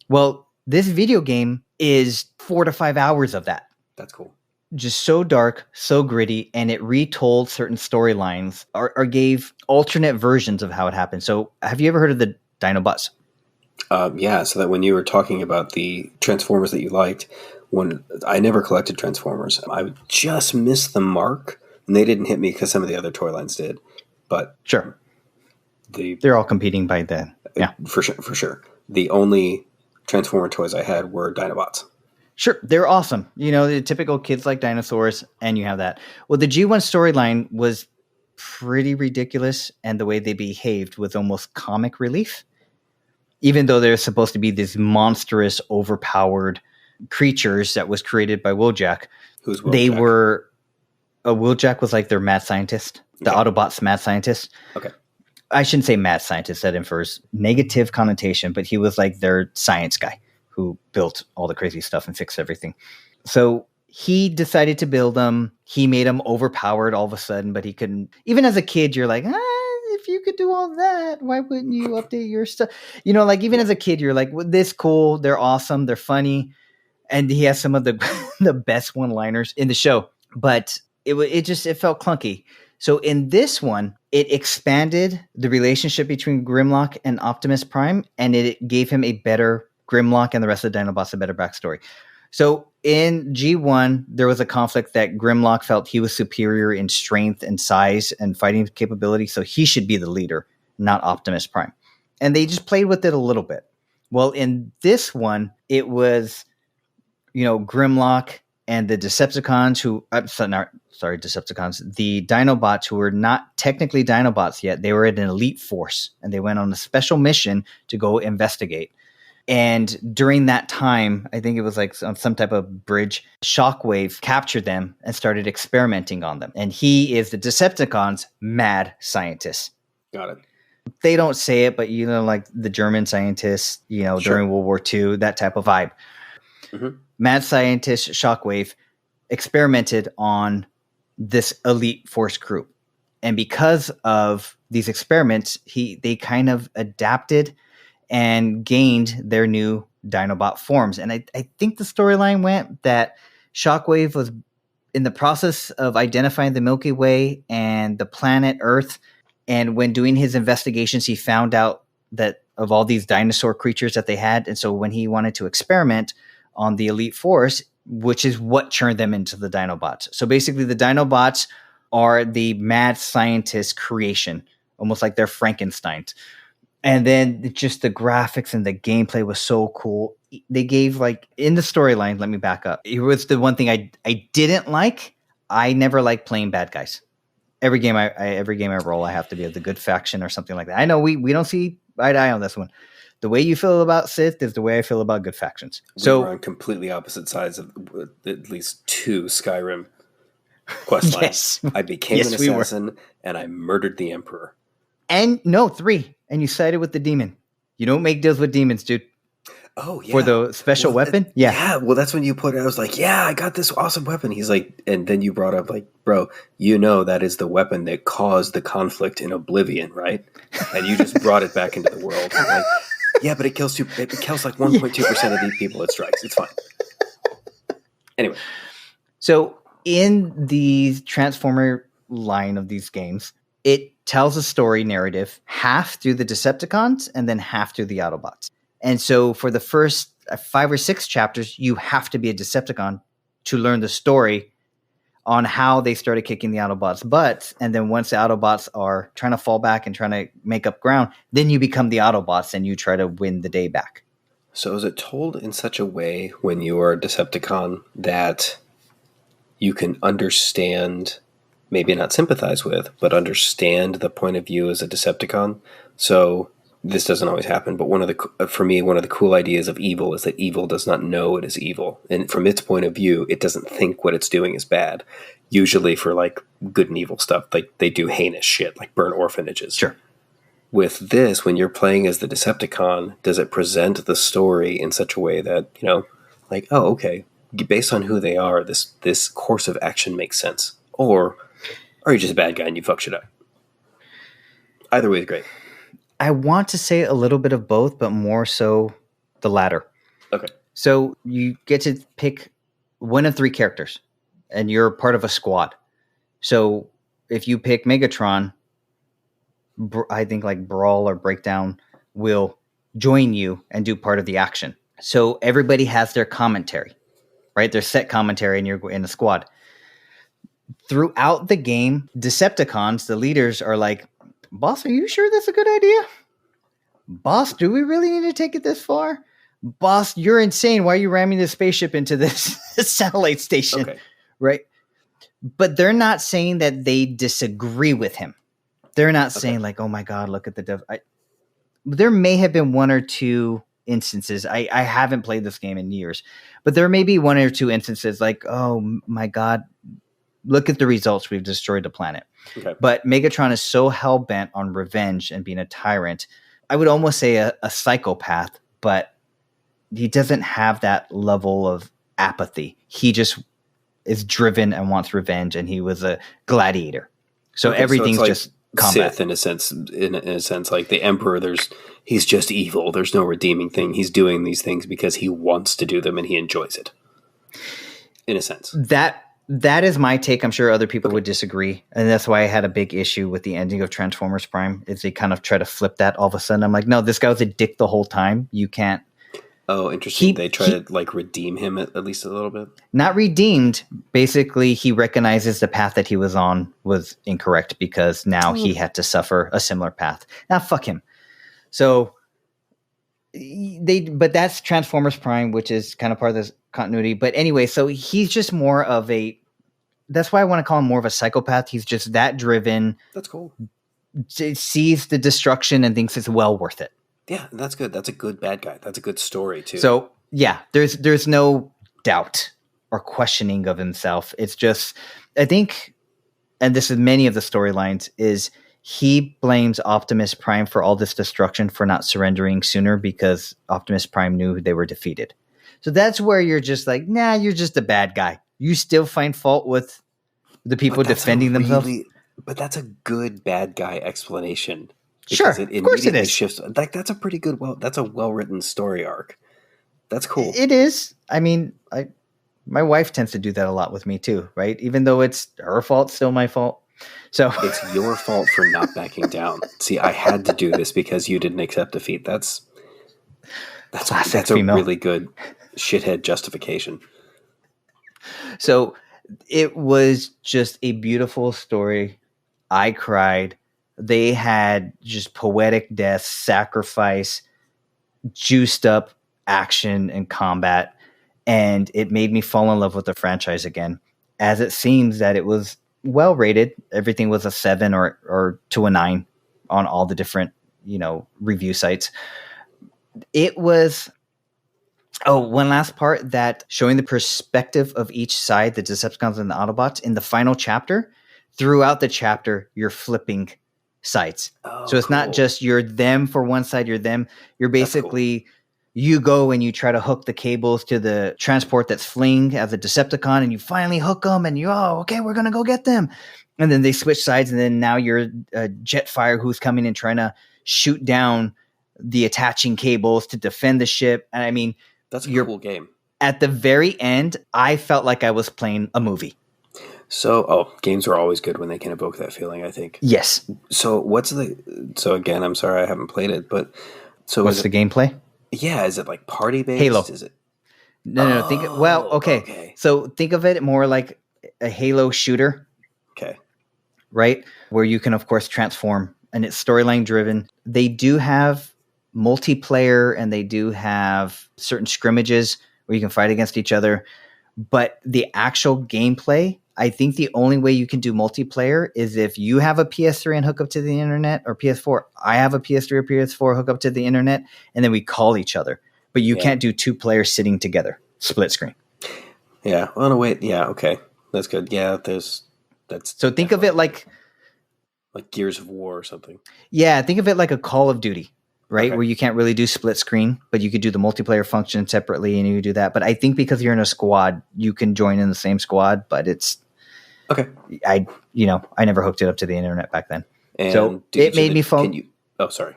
Well, this video game is 4 to 5 hours of that. That's cool. Just so dark, so gritty, and it retold certain storylines or gave alternate versions of how it happened. So have you ever heard of the Dinobots? Yeah, so that when you were talking about the Transformers that you liked, when I never collected Transformers, I just missed the mark, and they didn't hit me because some of the other toy lines did. But sure, they're all competing by then. Yeah, for sure. The only Transformer toys I had were Dinobots. Sure, they're awesome. The typical kids like dinosaurs, and you have that. Well, the G1 storyline was pretty ridiculous, and the way they behaved was almost comic relief. Even though they're supposed to be these monstrous, overpowered creatures that was created by Wojak. Who's Wojak? They were... Wojak was like their mad scientist. The Autobots' mad scientist. Okay. I shouldn't say mad scientist. That infers negative connotation, but he was like their science guy who built all the crazy stuff and fixed everything. So he decided to build them. He made them overpowered all of a sudden, but he couldn't. Even as a kid, you're like, if you could do all that, why wouldn't you update your stuff? You know, like even as a kid, you're like, well, this cool. They're awesome. They're funny. And he has some of the the best one-liners in the show, but it felt clunky. So in this one, it expanded the relationship between Grimlock and Optimus Prime, and it gave him a better Grimlock and the rest of the Dinobots a better backstory. So in G1, there was a conflict that Grimlock felt he was superior in strength and size and fighting capability, so he should be the leader, not Optimus Prime. And they just played with it a little bit. Well, in this one, it was, Grimlock and the Decepticons the Dinobots who were not technically Dinobots yet. They were in an elite force, and they went on a special mission to go investigate. And during that time, I think it was like on some type of bridge, Shockwave captured them and started experimenting on them. And he is the Decepticons' mad scientist. Got it. They don't say it, but like the German scientists, Sure. during World War II, that type of vibe. Mm-hmm. Mad scientist Shockwave experimented on this elite force group. And because of these experiments, they kind of adapted and gained their new Dinobot forms. And I think the storyline went that Shockwave was in the process of identifying the Milky Way and the planet Earth. And when doing his investigations, he found out that of all these dinosaur creatures that they had. And so when he wanted to experiment on the elite force, which is what turned them into the Dinobots. So basically the Dinobots are the mad scientist creation, almost like they're Frankenstein. And then just the graphics and the gameplay was so cool. They gave in the storyline, let me back up. It was the one thing I didn't like. I never liked playing bad guys. Every game I roll, I have to be of the good faction or something like that. I know we don't see eye to eye on this one. The way you feel about Sith is the way I feel about good factions. So we're on completely opposite sides of at least 2 Skyrim quest lines. Yes. I became an assassin and I murdered the Emperor. And no, 3. And you sided with the demon. You don't make deals with demons, dude. Oh, yeah. For the special weapon? Yeah. Yeah. Well, that's when you put it. I was like, yeah, I got this awesome weapon. He's like, and then you brought up bro, that is the weapon that caused the conflict in Oblivion, right? And you just brought it back into the world. Like, yeah, but it kills 1.2% of the people it strikes. It's fine. Anyway. So in the Transformer line of these games, it tells a story narrative half through the Decepticons and then half through the Autobots. And so for the first 5 or 6 chapters, you have to be a Decepticon to learn the story on how they started kicking the Autobots' butts. And then once the Autobots are trying to fall back and trying to make up ground, then you become the Autobots and you try to win the day back. So is it told in such a way when you are a Decepticon that you can understand, maybe not sympathize with, but understand the point of view as a Decepticon? So this doesn't always happen, but for me, one of the cool ideas of evil is that evil does not know it is evil. And from its point of view, it doesn't think what it's doing is bad. Usually for good and evil stuff, they do heinous shit, like burn orphanages. Sure. With this, when you're playing as the Decepticon, does it present the story in such a way that, oh, okay, based on who they are, this course of action makes sense? Or are you just a bad guy and you fuck shit up? Either way is great. I want to say a little bit of both, but more so the latter. Okay. So you get to pick one of 3 characters, and you're part of a squad. So if you pick Megatron, I think Brawl or Breakdown will join you and do part of the action. So everybody has their commentary, right? Their set commentary, and you're in a squad. Throughout the game, Decepticons, the leaders, are like, boss, are you sure that's a good idea? Boss, do we really need to take it this far? Boss, you're insane. Why are you ramming this spaceship into this satellite station? Okay. Right? But they're not saying that they disagree with him. They're not saying like, oh my God, look at the dev. There may have been one or two instances. I haven't played this game in years, but there may be one or two instances like, oh my God, look at the results. We've destroyed the planet. Okay. But Megatron is so hell-bent on revenge and being a tyrant. I would almost say a psychopath, but he doesn't have that level of apathy. He just is driven and wants revenge, and he was a gladiator. So everything's so it's like just combat. Sith in a sense, like the Emperor. He's just evil. There's no redeeming thing. He's doing these things because he wants to do them and he enjoys it. In a sense, that is my take. I'm sure other people would disagree, and that's why I had a big issue with the ending of Transformers Prime. Is they kind of try to flip that all of a sudden. I'm like, no, this guy was a dick the whole time. You can't. Oh, interesting. They try to like redeem him at least a little bit. Not redeemed. Basically, he recognizes the path that he was on was incorrect because now he had to suffer a similar path. Now, fuck him. So but that's Transformers Prime, which is kind of part of this continuity. But anyway, so he's just more of that's why I want to call him more of a psychopath. He's just that driven. That's cool. Sees the destruction and thinks it's well worth it. Yeah, that's good. That's a good bad guy. That's a good story too. So yeah, there's no doubt or questioning of himself. It's just, I think, and this is many of the storylines, is he blames Optimus Prime for all this destruction for not surrendering sooner because Optimus Prime knew they were defeated. So that's where you're just like, nah, you're just a bad guy. You still find fault with the people defending themselves. But that's a good bad guy explanation. Sure, of course it is. Shifts, like that's a pretty good. That's a well-written story arc. That's cool. It is. I mean, my wife tends to do that a lot with me too, right? Even though it's her fault, still my fault. So it's your fault for not backing down. See, I had to do this because you didn't accept defeat. That's a really good shithead justification. So it was just a beautiful story. I cried. They had just poetic death, sacrifice, juiced up action and combat, and it made me fall in love with the franchise again. As it seems that it was well rated. Everything was a 7 or to a 9 on all the different, review sites. It was one last part, that showing the perspective of each side, the Decepticons and the Autobots in the final chapter. Throughout the chapter, you're flipping sides. So it's not just you're them for one side, you're them. You're basically, you go and you try to hook the cables to the transport that's fleeing as a Decepticon, and you finally hook them, and okay, we're going to go get them. And then they switch sides, and then now you're a Jetfire who's coming and trying to shoot down the attaching cables to defend the ship. And I mean, that's a cool game. At the very end, I felt like I was playing a movie. So, games are always good when they can evoke that feeling, I think. Yes. So again, I'm sorry I haven't played it, but what's the gameplay? Yeah, is it like party based? Halo. Is it? No. Okay. So think of it more like a Halo shooter. Okay. Right? Where you can, of course, transform, and it's storyline driven. They do have multiplayer, and they do have certain scrimmages where you can fight against each other. But the actual gameplay, I think the only way you can do multiplayer is if you have a PS3 and hook up to the internet, or PS4. I have a PS3 or PS4, hook up to the internet, and then we call each other. But you can't do 2 players sitting together, split screen. Yeah. Oh, no, wait. Yeah. Okay. That's good. Yeah. So think of it like Gears of War or something. Yeah. Think of it like a Call of Duty, right? Okay. Where you can't really do split screen, but you could do the multiplayer function separately, and you could do that. But I think because you're in a squad, you can join in the same squad, but it's okay. I never hooked it up to the internet back then. And so it made me fall. Sorry.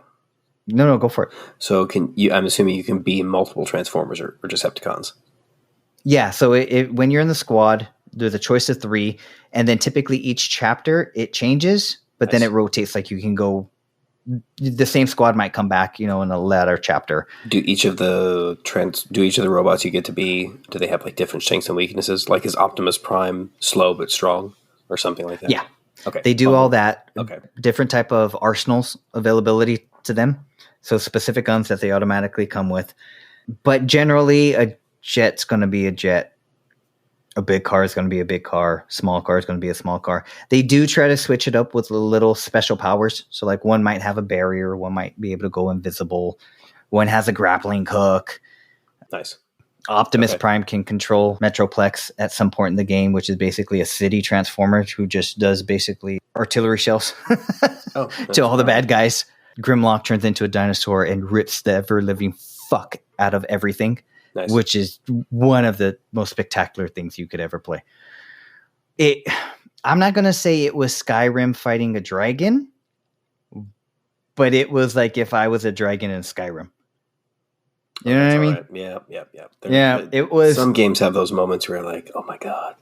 No, go for it. So I'm assuming you can be multiple Transformers or Decepticons. Yeah. So when you're in the squad, there's a choice of 3, and then typically each chapter it changes, but then it rotates. Like you can go, the same squad might come back, in a latter chapter. Do each of the robots you get to be, do they have like different strengths and weaknesses? Like is Optimus Prime slow but strong or something like that? Yeah. Okay. They do all that. Okay. Different type of arsenals availability to them. So specific guns that they automatically come with. But generally a jet's going to be a jet. A big car is going to be a big car. Small car is going to be a small car. They do try to switch it up with little special powers. So like one might have a barrier. One might be able to go invisible. One has a grappling hook. Nice. Optimus Prime can control Metroplex at some point in the game, which is basically a city transformer who just does basically artillery shells to all the bad guys. Grimlock turns into a dinosaur and rips the ever-living fuck out of everything, which is one of the most spectacular things you could ever play. I'm not going to say it was Skyrim fighting a dragon, but it was like if I was a dragon in Skyrim. You know what I mean? Right. Yeah. It was. Some games have those moments where you're like, oh my God,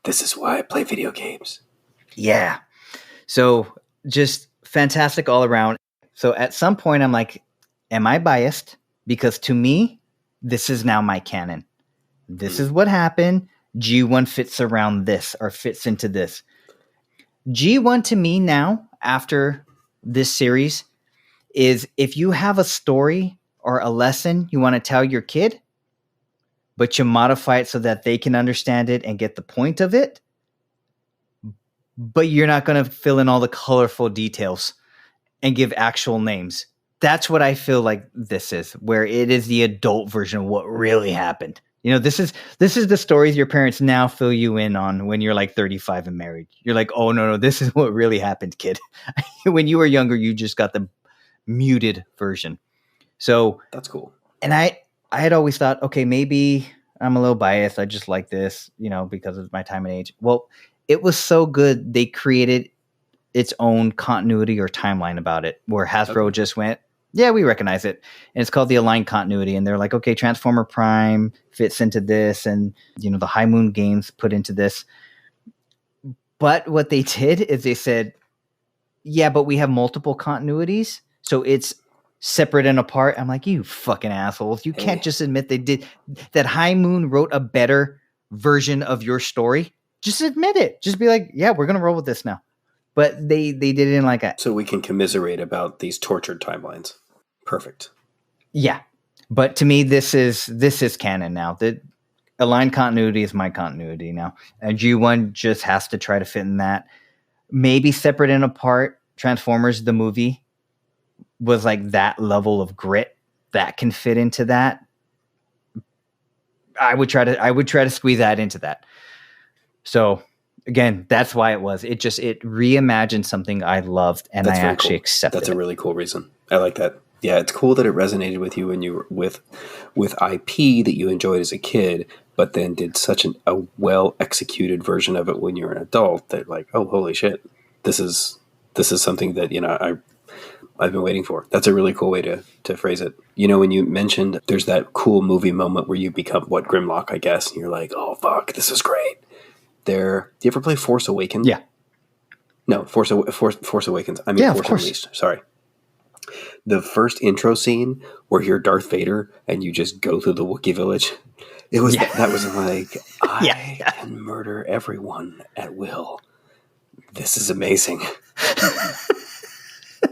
this is why I play video games. Yeah. So just fantastic all around. So at some point I'm like, am I biased? Because to me, this is now my canon. This is what happened. G1 fits around this or fits into this. G1 to me now, after this series, is if you have a story or a lesson you want to tell your kid, but you modify it so that they can understand it and get the point of it, but you're not going to fill in all the colorful details and give actual names. That's what I feel like this is, where it is the adult version of what really happened. You know, this is the stories your parents now fill you in on when you're like 35 and married. You're like, oh, no, this is what really happened, kid. When you were younger, you just got the muted version. So that's cool. And I had always thought, okay, maybe I'm a little biased. I just like this, because of my time and age. Well, it was so good. They created its own continuity or timeline about it, where Hasbro just went, yeah, we recognize it. And it's called the Aligned Continuity. And they're like, okay, Transformer Prime fits into this. And, the High Moon games put into this. But what they did is they said, yeah, but we have multiple continuities. So it's separate and apart. I'm like, you fucking assholes. You can't just admit they did that. High Moon wrote a better version of your story. Just admit it. Just be like, yeah, we're going to roll with this now. But they did it in like a... So we can commiserate about these tortured timelines. Perfect. Yeah. But to me, this is canon now. The Aligned Continuity is my continuity now. And G1 just has to try to fit in that. Maybe separate and apart. Transformers, the movie, was like that level of grit that can fit into that. I would try to squeeze that into that. So again, that's why it was. It reimagined something I loved, and I actually accepted. That's a really cool reason. I like that. Yeah, it's cool that it resonated with you when you were with IP that you enjoyed as a kid, but then did such a well executed version of it when you're an adult that like, oh, holy shit, this is something that I've been waiting for. That's a really cool way to phrase it. When you mentioned there's that cool movie moment where you become Grimlock, I guess, and you're like, oh fuck, this is great. Do you ever play Force Awakens? Yeah. No, Force Awakens. I mean, Force Unleashed. Sorry. The first intro scene where you're Darth Vader and you just go through the Wookiee village. It was that was like, I can murder everyone at will. This is amazing.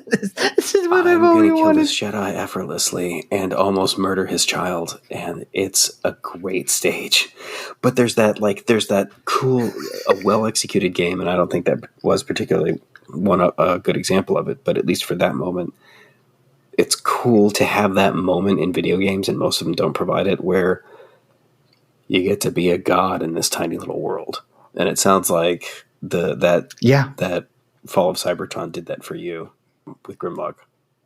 This is what I've always wanted. I'm going to kill this Jedi effortlessly and almost murder his child, and it's a great stage. But there's that cool, a well-executed game, and I don't think that was particularly a good example of it, but at least for that moment, it's cool to have that moment in video games, and most of them don't provide it, where you get to be a god in this tiny little world. And it sounds like that Fall of Cybertron did that for you with Grimlock.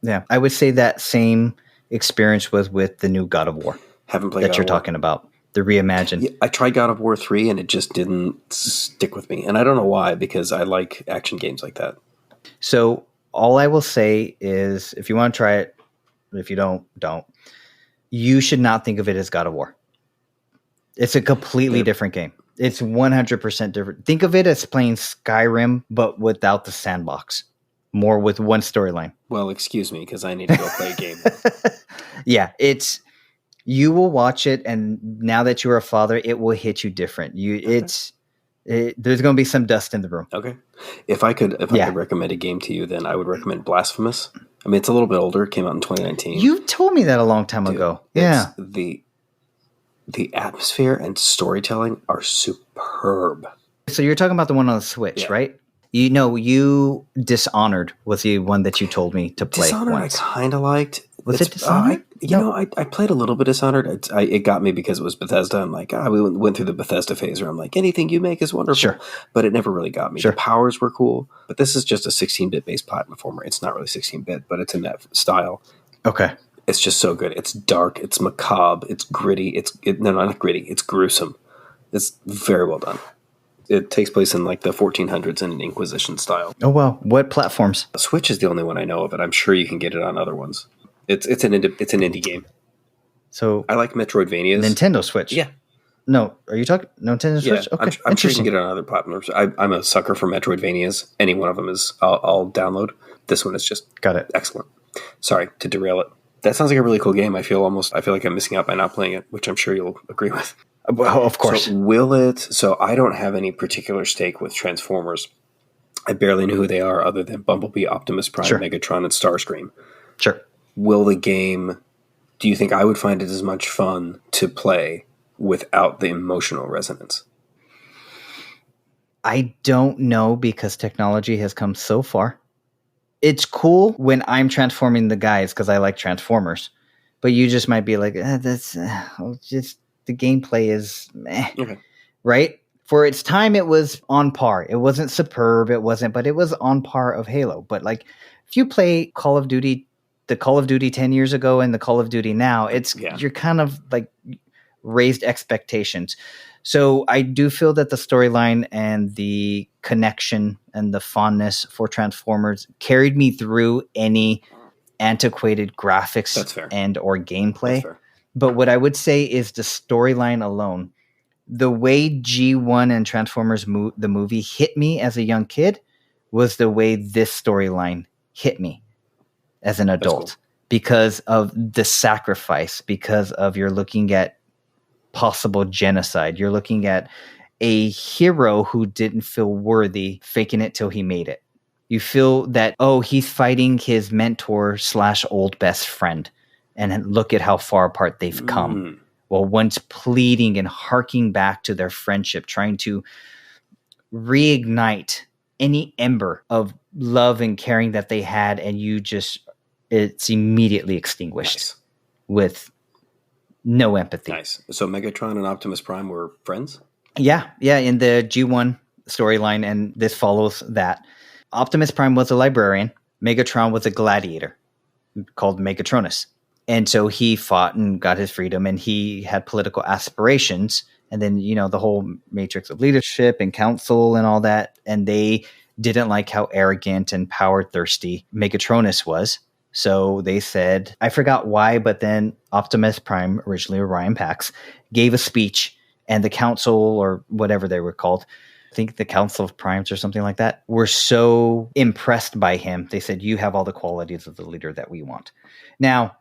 Yeah, I would say that same experience was with the new God of War. Haven't played that you're talking about. The reimagined. Yeah, I tried God of War 3 and it just didn't stick with me. And I don't know why, because I like action games like that. So all I will say is if you want to try it, if you don't. You should not think of it as God of War. It's a completely different game. It's 100% different. Think of it as playing Skyrim, but without the sandbox. More with one storyline. Well, excuse me, because I need to go play a game. Yeah, you will watch it, and now that you're a father, it will hit you different. There's going to be some dust in the room. Okay. If I could recommend a game to you, then I would recommend Blasphemous. I mean, it's a little bit older. It came out in 2019. You told me that a long time ago. Yeah. The atmosphere and storytelling are superb. So you're talking about the one on the Switch, right? You know, Dishonored was the one that you told me to play. Dishonored once. I kind of liked. Was it Dishonored? I played a little bit of Dishonored. It got me because it was Bethesda. I'm like, we went through the Bethesda phase where I'm like, anything you make is wonderful. Sure. But it never really got me. Sure. The powers were cool, but this is just a 16-bit based platformer. It's not really 16-bit, but it's in that style. Okay. It's just so good. It's dark. It's macabre. It's gritty. Not gritty. It's gruesome. It's very well done. It takes place in like the 1400s in an Inquisition style. Oh, wow. What platforms? Switch is the only one I know of, and I'm sure you can get it on other ones. It's an indie game. So I like Metroidvanias. Nintendo Switch? Yeah. No, are you talking Nintendo Switch? Yeah, okay, I'm sure you can get it on other platforms. I'm a sucker for Metroidvanias. Any one of them I'll download. This one is just got it. Excellent. Sorry to derail it. That sounds like a really cool game. I feel like I'm missing out by not playing it, which I'm sure you'll agree with. Well, of course. So I don't have any particular stake with Transformers. I barely know who they are other than Bumblebee, Optimus Prime, Sure. Megatron, and Starscream. Sure. Will the game, do you think I would find it as much fun to play without the emotional resonance? I don't know because technology has come so far. It's cool when I'm transforming the guys because I like Transformers. But you just might be like, just the gameplay is meh. Okay. Right? For its time, it was on par. It wasn't superb. But it was on par of Halo. But like, if you play Call of Duty, the Call of Duty 10 years ago and the Call of Duty now, you're kind of like raised expectations. So I do feel that the storyline and the connection and the fondness for Transformers carried me through any antiquated graphics and or gameplay. But what I would say is the storyline alone, the way G1 and Transformers the movie hit me as a young kid was the way this storyline hit me as an adult because of the sacrifice, because of you're looking at possible genocide. You're looking at a hero who didn't feel worthy, faking it till he made it. You feel that, he's fighting his mentor / old best friend. And look at how far apart they've come. Well, once pleading and harking back to their friendship, trying to reignite any ember of love and caring that they had, and it's immediately extinguished with no empathy. Nice. So Megatron and Optimus Prime were friends? Yeah, in the G1 storyline, and this follows that. Optimus Prime was a librarian. Megatron was a gladiator called Megatronus. And so he fought and got his freedom, and he had political aspirations. And then, the whole matrix of leadership and council and all that. And they didn't like how arrogant and power thirsty Megatronus was. So they said, I forgot why, but then Optimus Prime, originally Orion Pax, gave a speech, and the council, or whatever they were called, I think the Council of Primes or something like that, were so impressed by him. They said, you have all the qualities of the leader that we want. Now,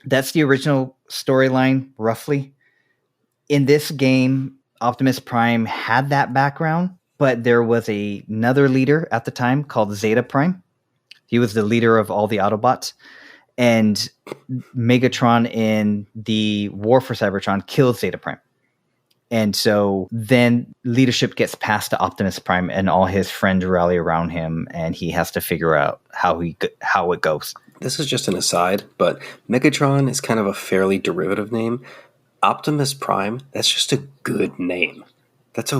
that's the original storyline, roughly. In this game, Optimus Prime had that background, but there was another leader at the time called Zeta Prime. He was the leader of all the Autobots. And Megatron in the War for Cybertron killed Zeta Prime. And so then leadership gets passed to Optimus Prime, and all his friends rally around him, and he has to figure out how it goes. This is just an aside, but Megatron is kind of a fairly derivative name. Optimus Prime, that's just a good name.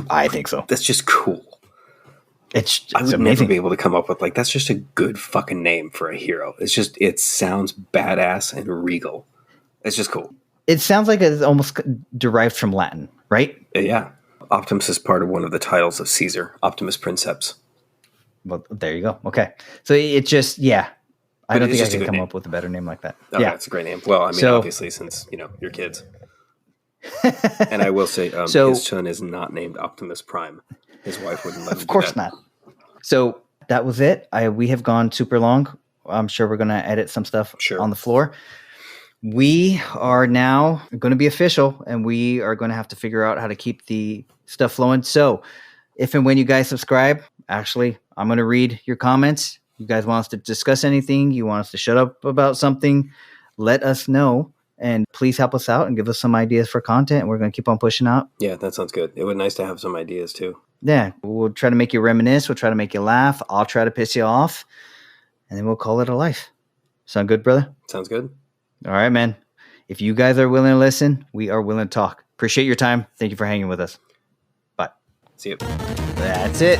I think so. That's just cool. I would amazing. Never be able to come up with that's just a good fucking name for a hero. It sounds badass and regal. It's just cool. It sounds like it's almost derived from Latin, right? Yeah. Optimus is part of one of the titles of Caesar, Optimus Princeps. Well, there you go. Okay. So it just, I don't think I can come up with a better name like that. Oh, yeah, it's a great name. Well, I mean, obviously, since, you're kids. And I will say, his son is not named Optimus Prime. His wife wouldn't let him. Of course not. So that was it. We have gone super long. I'm sure we're going to edit some stuff on the floor. We are now going to be official, and we are going to have to figure out how to keep the stuff flowing. So if and when you guys subscribe, actually, I'm going to read your comments. You guys want us to discuss anything? You want us to shut up about something? Let us know. And please help us out and give us some ideas for content. We're going to keep on pushing out. Yeah, that sounds good. It would be nice to have some ideas too. Yeah, we'll try to make you reminisce. We'll try to make you laugh. I'll try to piss you off. And then we'll call it a life. Sound good, brother? Sounds good. All right, man. If you guys are willing to listen, we are willing to talk. Appreciate your time. Thank you for hanging with us. Bye. See you. That's it.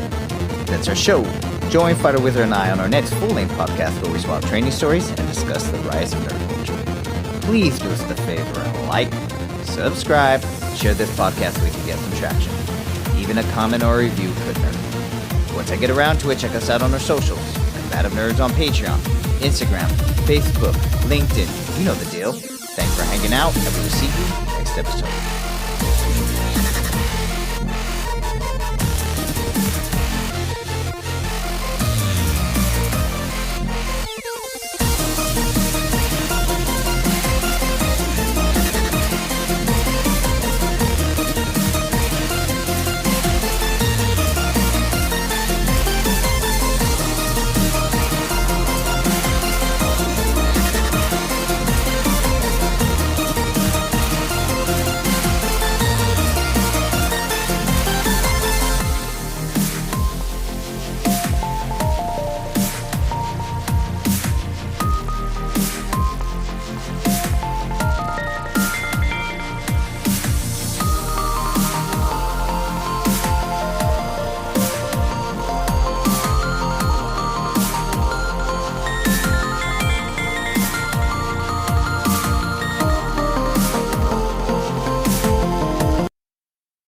That's our show. Join Fighter Wizard and I on our next full-length podcast where we swap training stories and discuss the rise of nerd culture. Please do us the favor and like, subscribe, share this podcast so we can get some traction. Even a comment or a review could hurt. Once I get around to it, check us out on our socials. Like That of Nerds on Patreon, Instagram, Facebook, LinkedIn. You know the deal. Thanks for hanging out, and we will see you next episode.